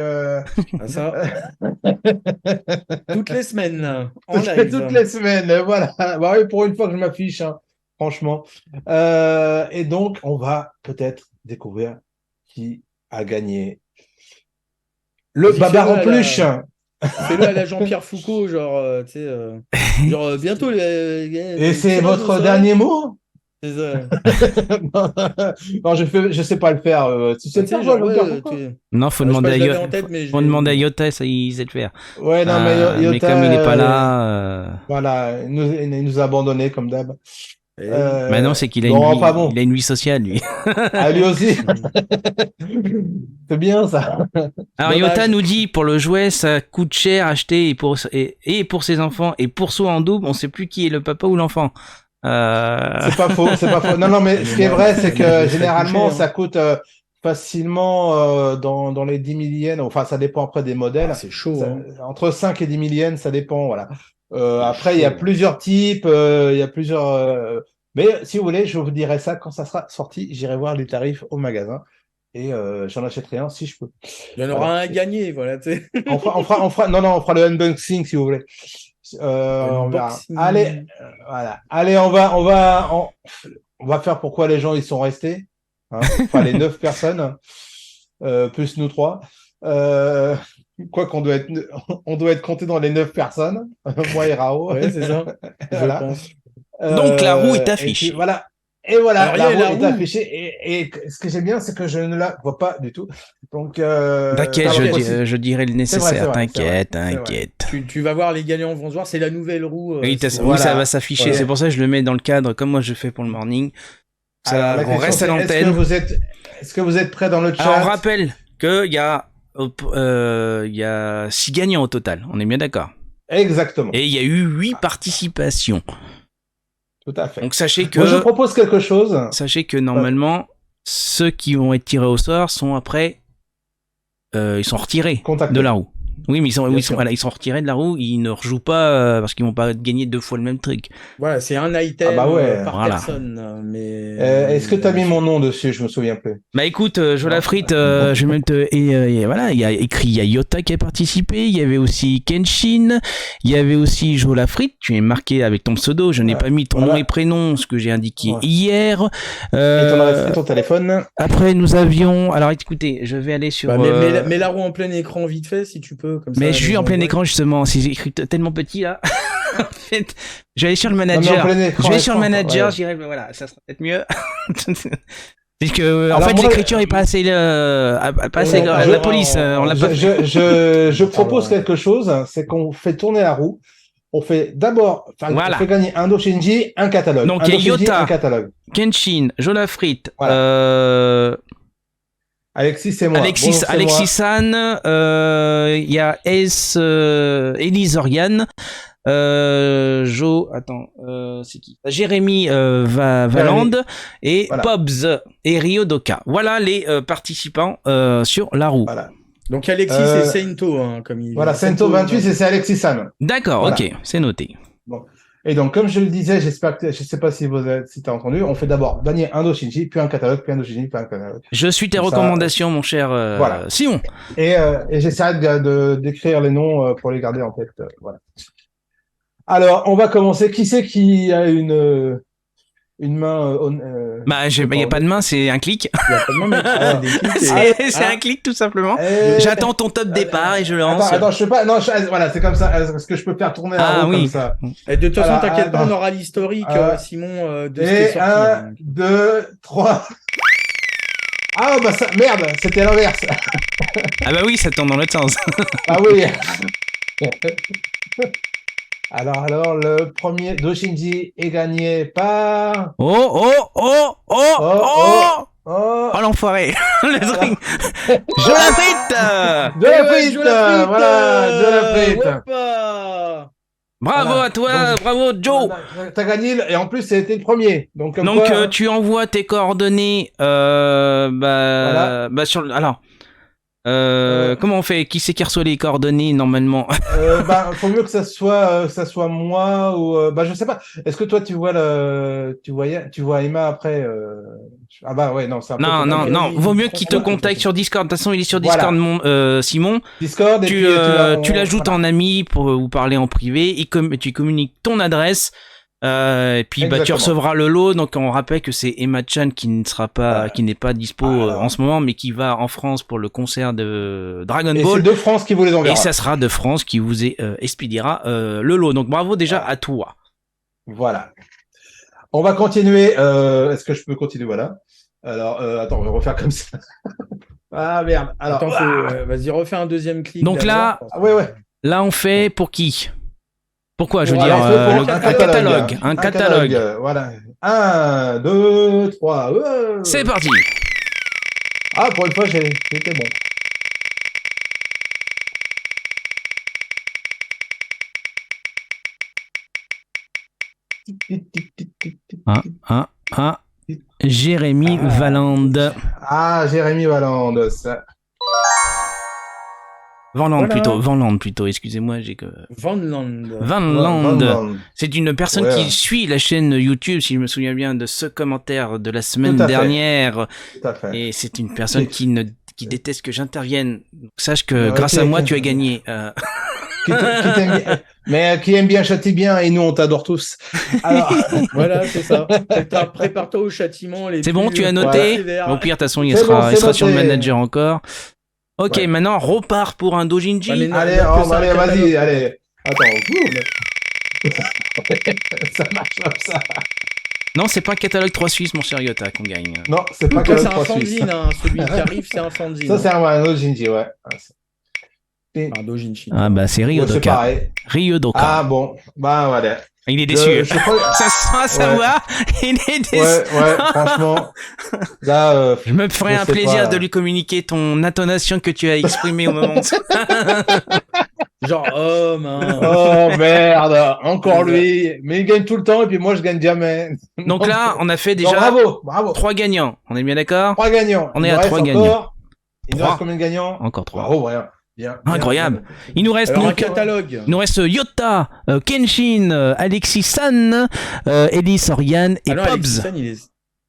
Ça. Toutes les semaines. Toutes les semaines, voilà. Bah oui, pour une fois que je m'affiche, franchement. Et donc, on va peut-être découvrir qui a gagné le Babar en peluche. Fais-le à la Jean-Pierre Foucault, genre, tu sais, genre bientôt. Et c'est votre dernier mot? C'est ça. Non, je sais pas le faire. Tu sais le faire, Jean-Pierre Foucault? Non, faut demander à Yota, ça il sait le faire. Ouais, non, mais Yota, mais comme il est pas là. Voilà, il nous a abandonnés comme d'hab. Maintenant, c'est qu'il a, il a une vie sociale, lui. Ah, lui aussi. C'est bien, ça. Alors, Yota nous dit, pour le jouet, ça coûte cher à acheter et pour ses enfants et pour soi en double, on sait plus qui est le papa ou l'enfant. C'est pas faux. Non, mais ce qui est vrai, c'est que généralement, ça coûte facilement dans les 10 000 yens. Enfin, ça dépend après des modèles. C'est chaud. Entre 5 et 10 000 yens, ça dépend, voilà. Après, il y a plusieurs types, il y a plusieurs... Mais si vous voulez, je vous dirai ça quand ça sera sorti. J'irai voir les tarifs au magasin et j'en achèterai un si je peux. Il y en aura un à gagner, voilà. On fera le unboxing si vous voulez. On verra. Allez, voilà. Allez, on va faire pourquoi les gens ils sont restés. Hein, enfin, les 9 personnes, plus nous 3. Quoi qu'on doit être compté dans les 9 personnes. Moi et Rao. Ouais, c'est ça. Voilà. Je pense. Donc la roue est affichée. Et voilà. Et voilà, alors, la roue est affichée. Et ce que j'aime bien, c'est que je ne la vois pas du tout. Donc, t'inquiète, je dirai le nécessaire. T'inquiète. Tu vas voir, les gagnants vont se voir. C'est la nouvelle roue. Oui, ça va s'afficher. Ouais. C'est pour ça que je le mets dans le cadre, comme moi je fais pour le morning. Alors, on reste à l'antenne. Est-ce que vous êtes prêts dans le chat? Alors, on rappelle qu'il y a 6 gagnants au total. On est bien d'accord? Exactement. Et il y a eu 8 participations. Tout à fait. Donc sachez que... Moi, je propose quelque chose. Sachez que normalement, ceux qui vont être tirés au sort sont après... ils sont retirés de la roue. Oui, mais ils sont retirés de la roue, ils ne rejouent pas parce qu'ils vont pas gagner 2 fois le même truc. Voilà, c'est un item par personne. Mais est-ce que tu as mis mon nom dessus? Je me souviens plus. Bah écoute, Jolafrite, je vais même te... Et voilà, il y a Yota qui a participé, il y avait aussi Kenshin, il y avait aussi Jolafrite, tu es marqué avec ton pseudo, je n'ai pas mis ton nom et prénom, ce que j'ai indiqué hier. Et t'en as resté ton téléphone. Après, nous avions... Alors écoutez, je vais aller sur... mets la roue en plein écran vite fait, si tu peux. Comme mais ça, je suis en plein écran justement, c'est écrit tellement petit là. En fait, je vais aller sur le manager. J'irai, voilà, ça sera peut-être mieux. C'est que en fait l'écriture est pas assez la police, on l'a pas. Je propose quelque chose, c'est qu'on fait tourner la roue. On fait d'abord, on fait gagner un Doshinji, un catalogue. Donc il y a Yota, Kenshin, Jolafrite, Alexis, c'est moi. Alexis San, il y a Elise Oriane, c'est qui? Jérémy Valand et Pobs et Ryodoka. Voilà les participants sur la roue. Voilà. Donc Alexis et Sento, comme il. Voilà, Sento 28, c'est Alexis San. D'accord, ok, c'est noté. Bon. Et donc, comme je le disais, j'espère que, je sais pas si t'as entendu, on fait d'abord gagner un Doshinji, puis un catalogue, puis un Doshinji, puis un catalogue. Je suis tes recommandations, mon cher Simon. Et j'essaierai d'écrire les noms pour les garder en tête. Voilà. Alors, on va commencer. Qui c'est qui a une main Bah, il n'y a pas de main, c'est un clic. Il n'y a pas de main, mais c'est un clic, tout simplement. J'attends ton top départ et je lance. Attends, je sais pas. Non, voilà, c'est comme ça. Est-ce que je peux faire tourner la roue comme ça? Et de toute façon, t'inquiète pas, on aura l'historique, Simon, de ce qui est sorti. 1, 2, 3. Ah, bah ça, merde, c'était l'inverse. Ah bah oui, ça tourne dans l'autre sens. Ah oui. Alors, le premier Doshinji est gagné par... Oh, l'enfoiré. Le drink. De la frite. Bravo à toi, bravo Joe. T'as gagné et en plus c'était le premier. Donc tu envoies tes coordonnées comment on fait? Qui c'est qui reçoit les coordonnées normalement? Faut mieux que ça soit moi ou je sais pas. Est-ce que toi tu vois Emma après Ah bah ouais, non, c'est un peu non, vaut mieux qu'il te contacte sur Discord. De toute façon, il est sur Discord, Simon. Discord, tu l'ajoutes en ami pour vous parler en privé et tu communiques ton adresse. Et puis tu recevras le lot. Donc on rappelle que c'est Emma Chan qui n'est pas dispo en ce moment, mais qui va en France pour le concert de Dragon Ball. Et c'est de France qui vous les enverra. Et ça sera de France qui vous expédiera le lot. Donc bravo déjà à toi. Voilà. On va continuer. Est-ce que je peux continuer? Voilà. Alors attends, on va refaire comme ça. Ah merde. Alors attends, vas-y, refais un deuxième clic. Donc là, ouais. Là on fait pour qui? Pourquoi? Je veux Voilà, dire, un catalogue. Un catalogue. Voilà. 1, 2, 3. C'est parti. Ah, pour une fois, j'ai été bon. Jérémy Valande. Ah, Jérémy Valande. Vanland plutôt, excusez-moi, j'ai que... Vanland. C'est une personne qui suit la chaîne YouTube, si je me souviens bien de ce commentaire de la semaine dernière. Tout à fait. Et c'est une personne qui déteste que j'intervienne. Sache que grâce à moi, tu as gagné. Mais qui aime bien châtie bien, et nous on t'adore tous. Alors... voilà, c'est ça. Prépare-toi au châtiment. C'est bon, tu as noté. Au pire, de toute façon, il sera sur le manager encore. Ok, maintenant, repart pour un Dojinji. Allez, vas-y, allez. Attends. Ça marche comme ça. Non, c'est pas catalogue 3 Suisses, mon cher Yota, qu'on gagne. Non, c'est pas catalogue 3 Suisses. C'est un fanzine, hein. Celui qui arrive, c'est un fanzine. Ça, c'est un Dojinji, ouais. Un Dojinshi. Ah bah c'est Ryodoka. Ryodoka. Ah bon, bah voilà. Il est déçu. Ça sent à savoir. Il est déçu. Ouais, franchement. Là, je me ferai un plaisir de lui communiquer ton intonation que tu as exprimée au moment. Genre, oh mince. Oh merde, encore lui. Mais il gagne tout le temps et puis moi je gagne jamais. Donc là, on a fait déjà bravo. 3 gagnants. On est bien d'accord? 3 gagnants. On est à 3 gagnants. Il nous reste combien de gagnants? Encore 3. Bravo, rien. Bien, incroyable. Il nous reste un catalogue. Il nous reste Yota, Kenshin, Alexis San, Elise Oriane et Pobbs.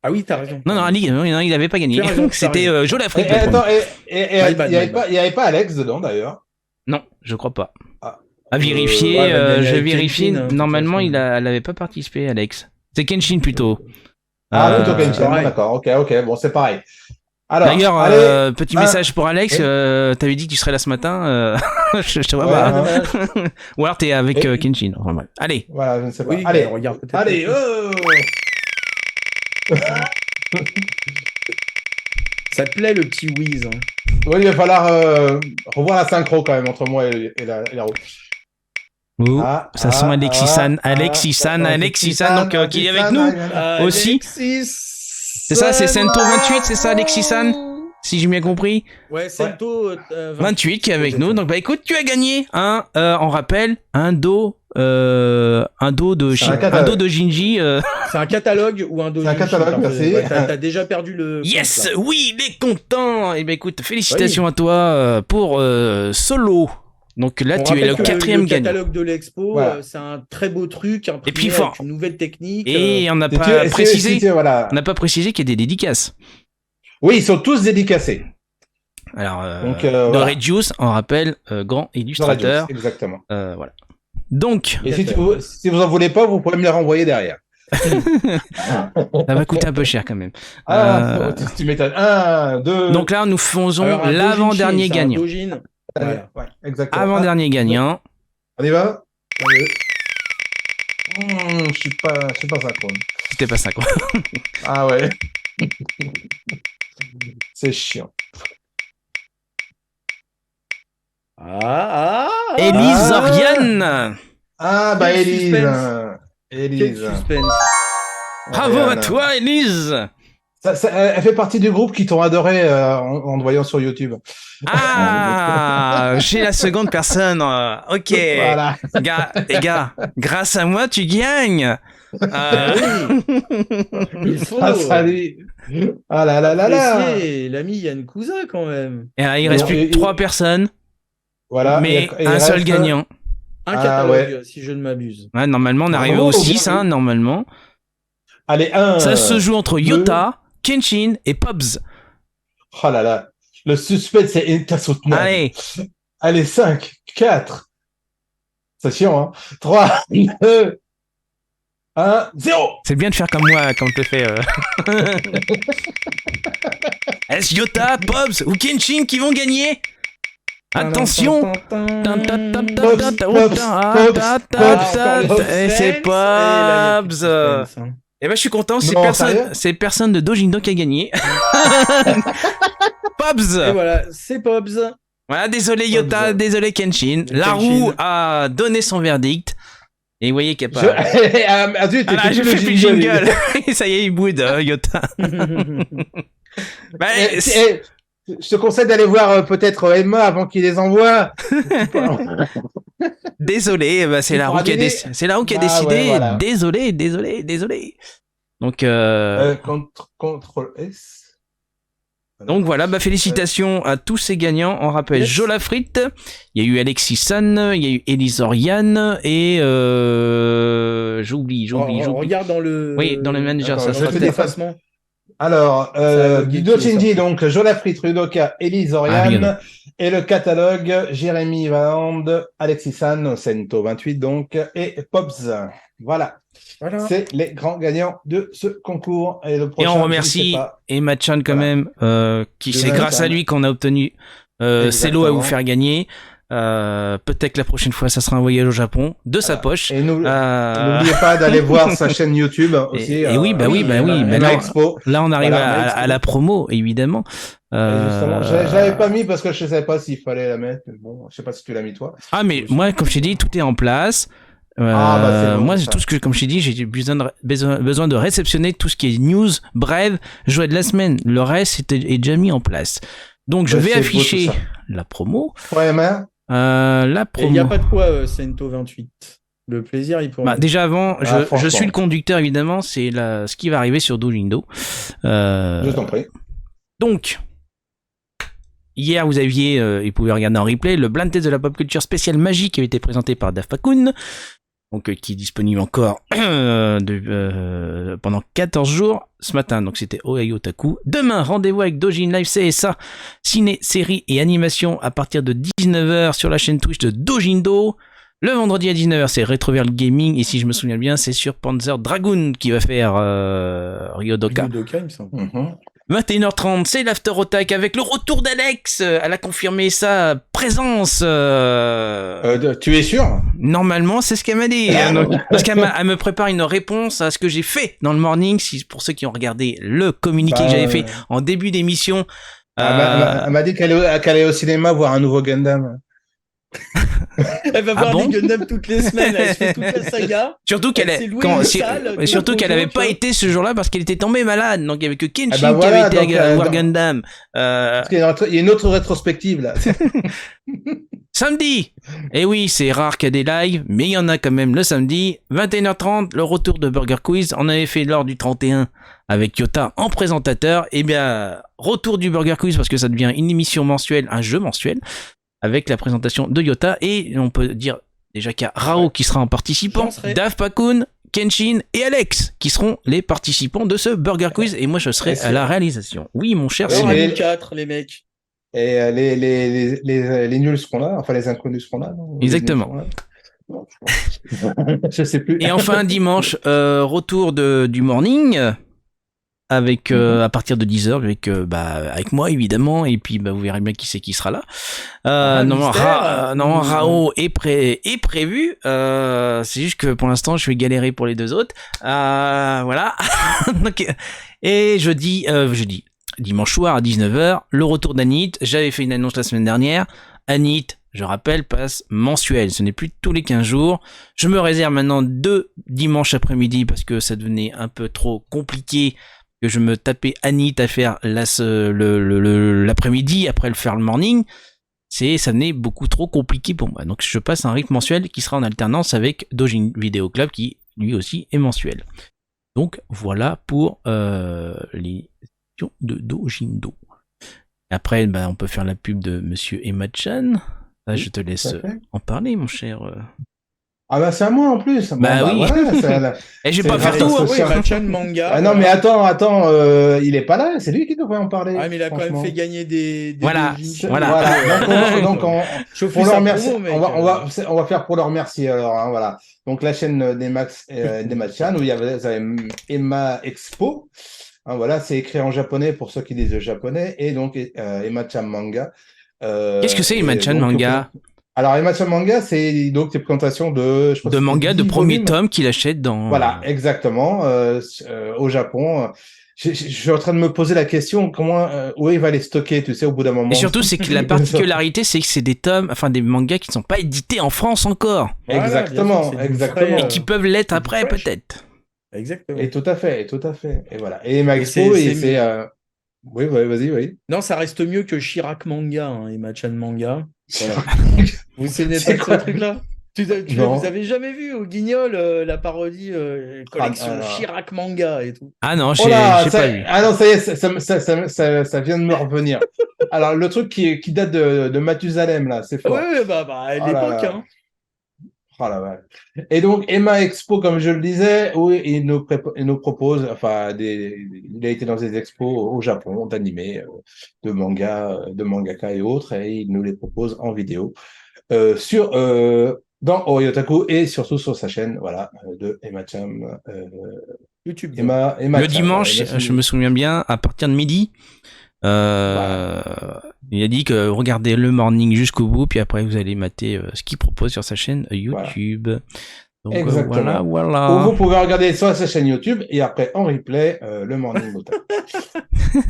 Ah oui, t'as raison. Non, il avait pas gagné. C'était Joe l'Afrique. Attends, il n'y avait pas Alex dedans d'ailleurs? Non, je crois pas. À vérifier, je vérifie. Normalement, elle avait pas participé, Alex. C'est Kenshin plutôt. Plutôt Kenshin, d'accord. Ok, bon, c'est pareil. D'ailleurs, petit message pour Alex, t'avais dit que tu serais là ce matin, je te vois pas. Ou alors t'es avec Kenshin. Enfin, bref. Allez. Voilà, je ne sais pas. Oui, allez, regarde peut-être. Allez, Ça te plaît le petit whiz, hein. Oui, il va falloir revoir la synchro quand même entre moi et la roue. Ça sent Alexis San. Alexis San, donc qui est avec nous aussi. C'est ça, c'est Sento 28, c'est ça, Alexis San? Si j'ai bien compris. Ouais, Sento 28 qui est avec nous. Donc, bah écoute, tu as gagné on rappelle, un dos de Jinji. C'est un catalogue ou un dos? C'est un catalogue, merci. T'as déjà perdu le. Yes, oui, il est content. Et ben écoute, félicitations à toi pour Solo. Donc là, tu es le 4e gagnant. Le catalogue de l'expo, c'est un très beau truc, et puis avec une nouvelle technique. Et on n'a pas précisé. On n'a pas précisé qu'il y a des dédicaces. Oui, ils sont tous dédicacés. Alors, de Regius, on rappelle, grand illustrateur. Regius, exactement. Voilà. Donc. Et si vous en voulez pas, vous pouvez me les renvoyer derrière. Ça va coûter un peu cher quand même. Tu m'étonnes. 1, 2. Donc là, nous faisons l'avant-dernier gagnant. Voilà. Ouais, exactement. Avant-dernier gagnant. On y va? Je suis pas synchrone. C'était pas synchrone. Ah ouais. C'est chiant. Élise Oriane. Ah bah Élise. Quel suspense. Bravo à toi, Élise. Elle fait partie du groupe qui t'ont adoré en te voyant sur YouTube. Ah, j'ai la seconde personne. Ok. Voilà. Les gars, grâce à moi, tu gagnes. Il faut. Salut. Ah là là là là. L'ami Yann Cousin quand même. Et il reste plus que 3 personnes. Voilà. Mais un seul gagnant. Un catalogue, si je ne m'abuse. Ouais, normalement, on arrive au 6, normalement. Allez, ça se joue entre Yota, Kenshin et Pobbs. Oh là là. Le suspense est insoutenable. Allez, 5, 4. C'est chiant, hein. 3, 2, 1, 0. C'est bien de faire comme moi quand je te fais. Est-ce Yota, Pobbs ou Kenshin qui vont gagner? Attention. Et c'est Pobbs. Et ben je suis content, c'est personne de Dojinshi qui a gagné. Pobbs. Et voilà, c'est Pobbs. Voilà, désolé Yota, désolé Kenshin. La roue a donné son verdict. Et vous voyez qu'il n'y a pas... je fais plus le jingle. Ça y est, il boude, Yota. Je te conseille d'aller voir peut-être Emma avant qu'il les envoie. Désolé, c'est la roue qui a décidé. Ouais, voilà. Désolé. Donc, Contrôle S. Donc voilà, félicitations à tous ces gagnants. On rappelle Jolafrit, il y a eu Alexis San, il y a eu Elisorian et j'oublie. Regarde dans le. Oui, dans le manager, ça sera l'effacement. Alors, du Dojinji, donc Jolafrit, Rudoka, Elisorian et le catalogue Jérémy Valand, Alexis San, Sento 28 donc et Pops. Voilà. C'est les grands gagnants de ce concours. Et, on remercie Emma Chan quand même, qui c'est grâce à lui qu'on a obtenu Cello à vous faire gagner. Peut-être que la prochaine fois, ça sera un voyage au Japon de sa poche. Et n'oubliez pas d'aller voir sa chaîne YouTube aussi. Oui. Mais là, on arrive à la promo, évidemment. Je l'avais pas mis parce que je savais pas s'il fallait la mettre. Bon, je sais pas si tu l'as mis toi. Ah, mais moi, comme je t'ai dit, tout est en place. Moi, tout ce que, comme je t'ai dit, j'ai besoin de réceptionner tout ce qui est news, bref, jouet de la semaine. Le reste est déjà mis en place. Donc, je vais afficher la promo. Ouais, la promo. Il n'y a pas de quoi, Sento 28. Le plaisir, il pourrait. Déjà avant, je suis le conducteur, évidemment. C'est ce qui va arriver sur Dolindo. Je t'en prie. Donc, hier, vous pouvez regarder en replay, le blind test de la pop culture spéciale magie qui avait été présenté par Daft Pakun. Donc, qui est disponible encore pendant 14 jours ce matin. Donc, c'était Ohayo Otaku. Demain, rendez-vous avec Dojin Live CSA, ciné, série et animation à partir de 19h sur la chaîne Twitch de Dojindo. Le vendredi à 19h, c'est Retroverse Gaming. Et si je me souviens bien, c'est sur Panzer Dragoon qui va faire Ryodoka. Ryodoka, il me semble. 21h30, c'est l'After Otak avec le retour d'Alex. Elle a confirmé sa présence. Tu es sûr? Normalement, c'est ce qu'elle m'a dit. Parce qu'elle me prépare une réponse à ce que j'ai fait dans le morning. Pour ceux qui ont regardé le communiqué que j'avais fait en début d'émission. Elle m'a dit qu'elle allait au cinéma voir un nouveau Gundam. Elle va voir des Gundam toutes les semaines, elle se fait toute la saga. Surtout qu'elle n'avait pas été ce jour-là parce qu'elle était tombée malade. Donc il y avait que Kenshin qui avait été voir Gundam. Parce qu'il y a une autre rétrospective là. Samedi. Et oui, c'est rare qu'il y ait des lives, mais il y en a quand même le samedi, 21h30, le retour de Burger Quiz. On avait fait lors du 31 avec Yota en présentateur. Et bien, retour du Burger Quiz parce que ça devient une émission mensuelle, un jeu mensuel, avec la présentation de Yota. Et on peut dire déjà qu'il y a Rao qui sera en participant, Daft Pakun, Kenshin et Alex qui seront les participants de ce Burger Quiz. Et moi, je serai à la réalisation. Oui, mon cher. C'est les 4, les mecs. Et les nuls seront là, enfin les inconnus seront là. Non, exactement. Je sais plus. Et enfin dimanche, retour du morning avec à partir de 10h avec moi évidemment, et puis vous verrez bien qui sera là. Rao est prévu. C'est juste que pour l'instant je vais galérer pour les deux autres. Voilà. Donc, et jeudi. Dimanche soir à 19h, le retour d'Anit. J'avais fait une annonce la semaine dernière. Anit, je rappelle, passe mensuel. Ce n'est plus tous les 15 jours. Je me réserve maintenant 2 dimanches après-midi parce que ça devenait un peu trop compliqué que je me tapais Anit à faire l'après-midi après le faire le morning. Ça venait beaucoup trop compliqué pour moi. Donc je passe un rythme mensuel qui sera en alternance avec Dojin Video Club qui lui aussi est mensuel. Donc voilà pour les de Dojindo. Après, on peut faire la pub de Monsieur Emma-chan. Là, je te laisse en parler, mon cher. C'est à moi en plus. Oui. Voilà, et je vais pas faire tout. Emma-chan manga. Ah non, mais attends, il est pas là. C'est lui qui devrait en parler. Ah, mais il a quand même fait gagner des. Voilà. Donc, pour le remercier, on va faire pour le remercier alors. Hein, voilà. Donc la chaîne d'Emma-chan où il y avait Emma Expo. Hein, voilà, c'est écrit en japonais pour ceux qui lisent le japonais, et donc Emma-chan Manga. Qu'est-ce que c'est Emma-chan Manga? Alors Emma-chan Manga, c'est donc des présentations de manga de premier tome qu'il achète dans. Voilà, exactement, au Japon, Je suis en train de me poser la question, où il va les stocker, tu sais, au bout d'un moment. Et surtout, c'est que la particularité, c'est que c'est des tomes, enfin des mangas qui ne sont pas édités en France encore. Voilà, exactement. Et qui peuvent l'être après, peut-être. Exactement. Et tout à fait. Et voilà. Et Emma Expo, c'est... Oui, vas-y. Non, ça reste mieux que Chirac Manga, Emma-chan Manga. Voilà. Vous savez pas ce truc-là? Vous avez jamais vu au Guignol la parodie collection Chirac Manga et tout? Ah non, j'ai pas vu. Ah non, ça y est, ça vient de me revenir. Alors, le truc qui date de Mathusalem, là, c'est fort. Oui, à l'époque, hein. Oh la vache. Et donc, Emma Expo, comme je le disais, oui, il nous propose, enfin, il a été dans des expos au Japon, d'animés, de mangaka et autres, et il nous les propose en vidéo, dans Oriotaku et surtout sur sa chaîne, voilà, de Emma-chan, YouTube. Emma le dimanche, je me souviens bien, à partir de midi, il a dit que regardez le morning jusqu'au bout, puis après vous allez mater ce qu'il propose sur sa chaîne YouTube. Voilà. Donc, exactement. voilà. Ou vous pouvez regarder sur sa chaîne YouTube et après en replay le morning otaku.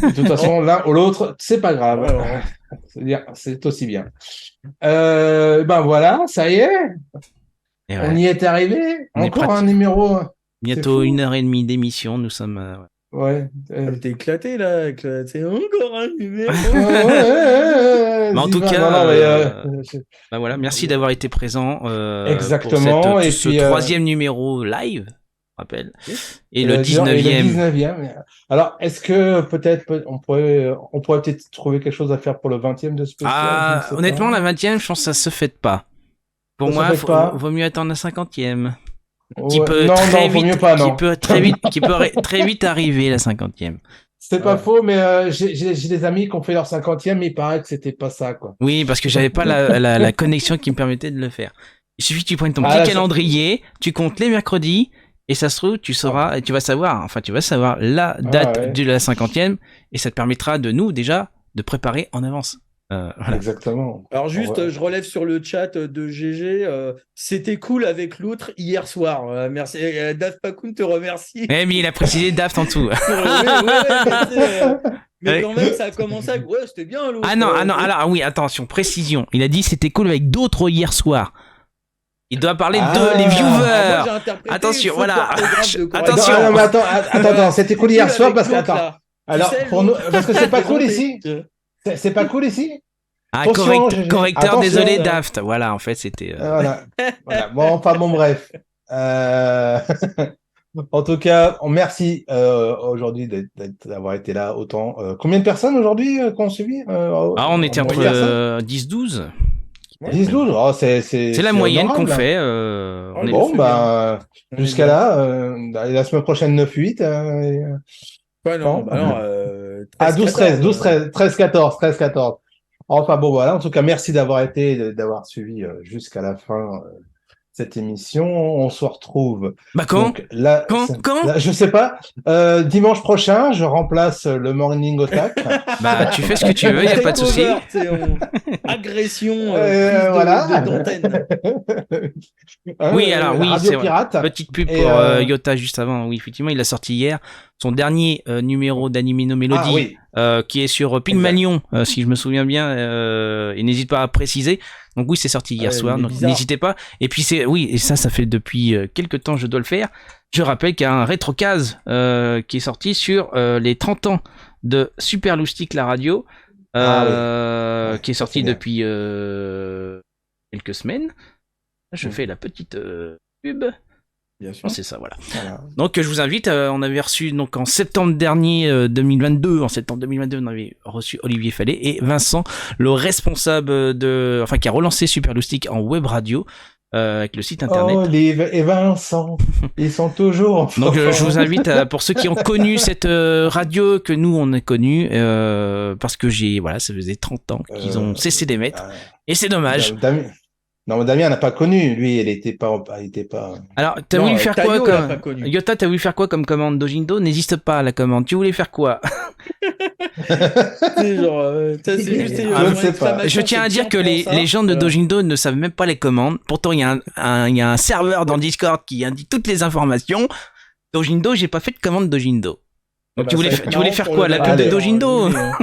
De toute façon, l'un ou l'autre, c'est pas grave. C'est-à-dire, c'est aussi bien. Voilà, ça y est. On y est arrivé. Encore un numéro. Bientôt 1h30 d'émission, nous sommes. Ouais. T'es éclaté là, c'est encore un numéro. Mais en tout cas, voilà, merci d'avoir été présent. Exactement. Pour ce 3e numéro live, je rappelle. Et le 19e. Alors, est-ce que peut-être on pourrait peut-être trouver quelque chose à faire pour le 20e de spécial? Honnêtement, la 20e, je pense que ça se fait pas. Pour moi, vaut mieux attendre la 50e. Qui peut très vite arriver la 50e. C'est pas faux, mais j'ai des amis qui ont fait leur 50e, mais il paraît que c'était pas ça, quoi. Oui, parce que j'avais pas la connexion qui me permettait de le faire. Il suffit que tu prennes ton petit calendrier, tu comptes les mercredis, et ça se trouve, tu sauras, et tu vas savoir la date de la 50e, et ça te permettra déjà de préparer en avance. Voilà. Exactement. Alors juste, je relève sur le chat de GG, c'était cool avec l'autre hier soir. Merci, Daft Pakun te remercie. Mais il a précisé Daft en dessous. Mais quand même, ça a commencé avec c'était bien l'autre. Ah non, alors oui, attention, précision. Il a dit c'était cool avec d'autres hier soir. Il doit parler de les viewers. Attention, voilà. Attention. Attends, c'était cool hier soir parce que alors pour nous, parce que c'est pas cool ici. C'est pas cool ici? Correcteur, désolé, Daft. Voilà, en fait, c'était... Voilà. Bon, bref. En tout cas, merci aujourd'hui d'avoir été là autant. Combien de personnes aujourd'hui qu'on suivi on était entre 10-12. 10-12, c'est la moyenne qu'on fait. Jusqu'à là, la semaine prochaine 9-8. Non. 12-13. Enfin voilà, en tout cas, merci d'avoir suivi jusqu'à la fin cette émission. On se retrouve. Quand donc, là, je sais pas. Dimanche prochain, je remplace le Morning Otaku. Tu fais ce que tu veux, il n'y a pas de souci. Agression d'antenne. Oui, alors oui, c'est pirate. Petite pub pour Yota juste avant. Oui, effectivement, il a sorti hier son dernier numéro d'Anime no Melody, qui est sur Pygmalion, si je me souviens bien. Et n'hésite pas à préciser. Donc oui, c'est sorti hier soir, donc n'hésitez pas. Et puis et ça fait depuis quelques temps, je dois le faire. Je rappelle qu'il y a un rétrocase qui est sorti sur les 30 ans de Super Loustic la radio, qui est sorti depuis quelques semaines. Je fais la petite pub. Bien sûr. C'est ça, voilà. Donc je vous invite, on avait reçu donc en septembre dernier 2022, on avait reçu Olivier Fallet et Vincent, le responsable qui a relancé Super Loustic en web radio avec le site internet. Olivier et Vincent, ils sont toujours. Donc je vous invite pour ceux qui ont connu cette radio que nous on a connue, parce que ça faisait 30 ans qu'ils ont cessé d'émettre et c'est dommage. Non, mais Damien n'a pas connu, lui, il était pas. Alors, t'as voulu faire quoi comme Yota, t'as voulu faire quoi comme commande Dojindo? N'hésite pas à la commande. Tu voulais faire quoi? Je tiens à dire que les gens de Dojindo ne savent même pas les commandes. Pourtant, il y a un serveur dans Discord qui indique toutes les informations. Dojindo, j'ai pas fait de commande Dojindo. Donc tu voulais faire quoi? La pub de Dojindo? La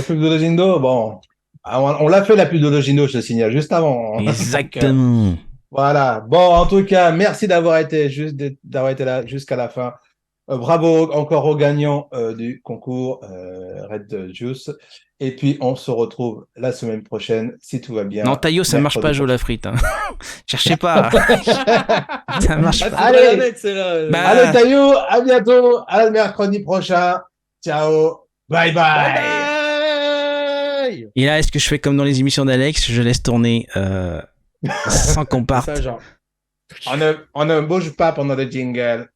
pub de Dojindo, bon. On l'a fait la pub de Dojindo, je te signale, juste avant. Exactement. Donc, voilà. Bon, en tout cas, merci d'avoir été là jusqu'à la fin. Bravo encore aux gagnants du concours Red Juice. Et puis, on se retrouve la semaine prochaine, si tout va bien. Non, Taillot, ça marche pas, Joe la frite. Hein. Cherchez pas. Ça marche pas. Allez, allez, Taillot, à bientôt. À mercredi prochain. Ciao. Bye bye. Et là, est-ce que je fais comme dans les émissions d'Alex? Je laisse tourner sans qu'on parte. Ça, genre. On ne bouge pas pendant le jingle.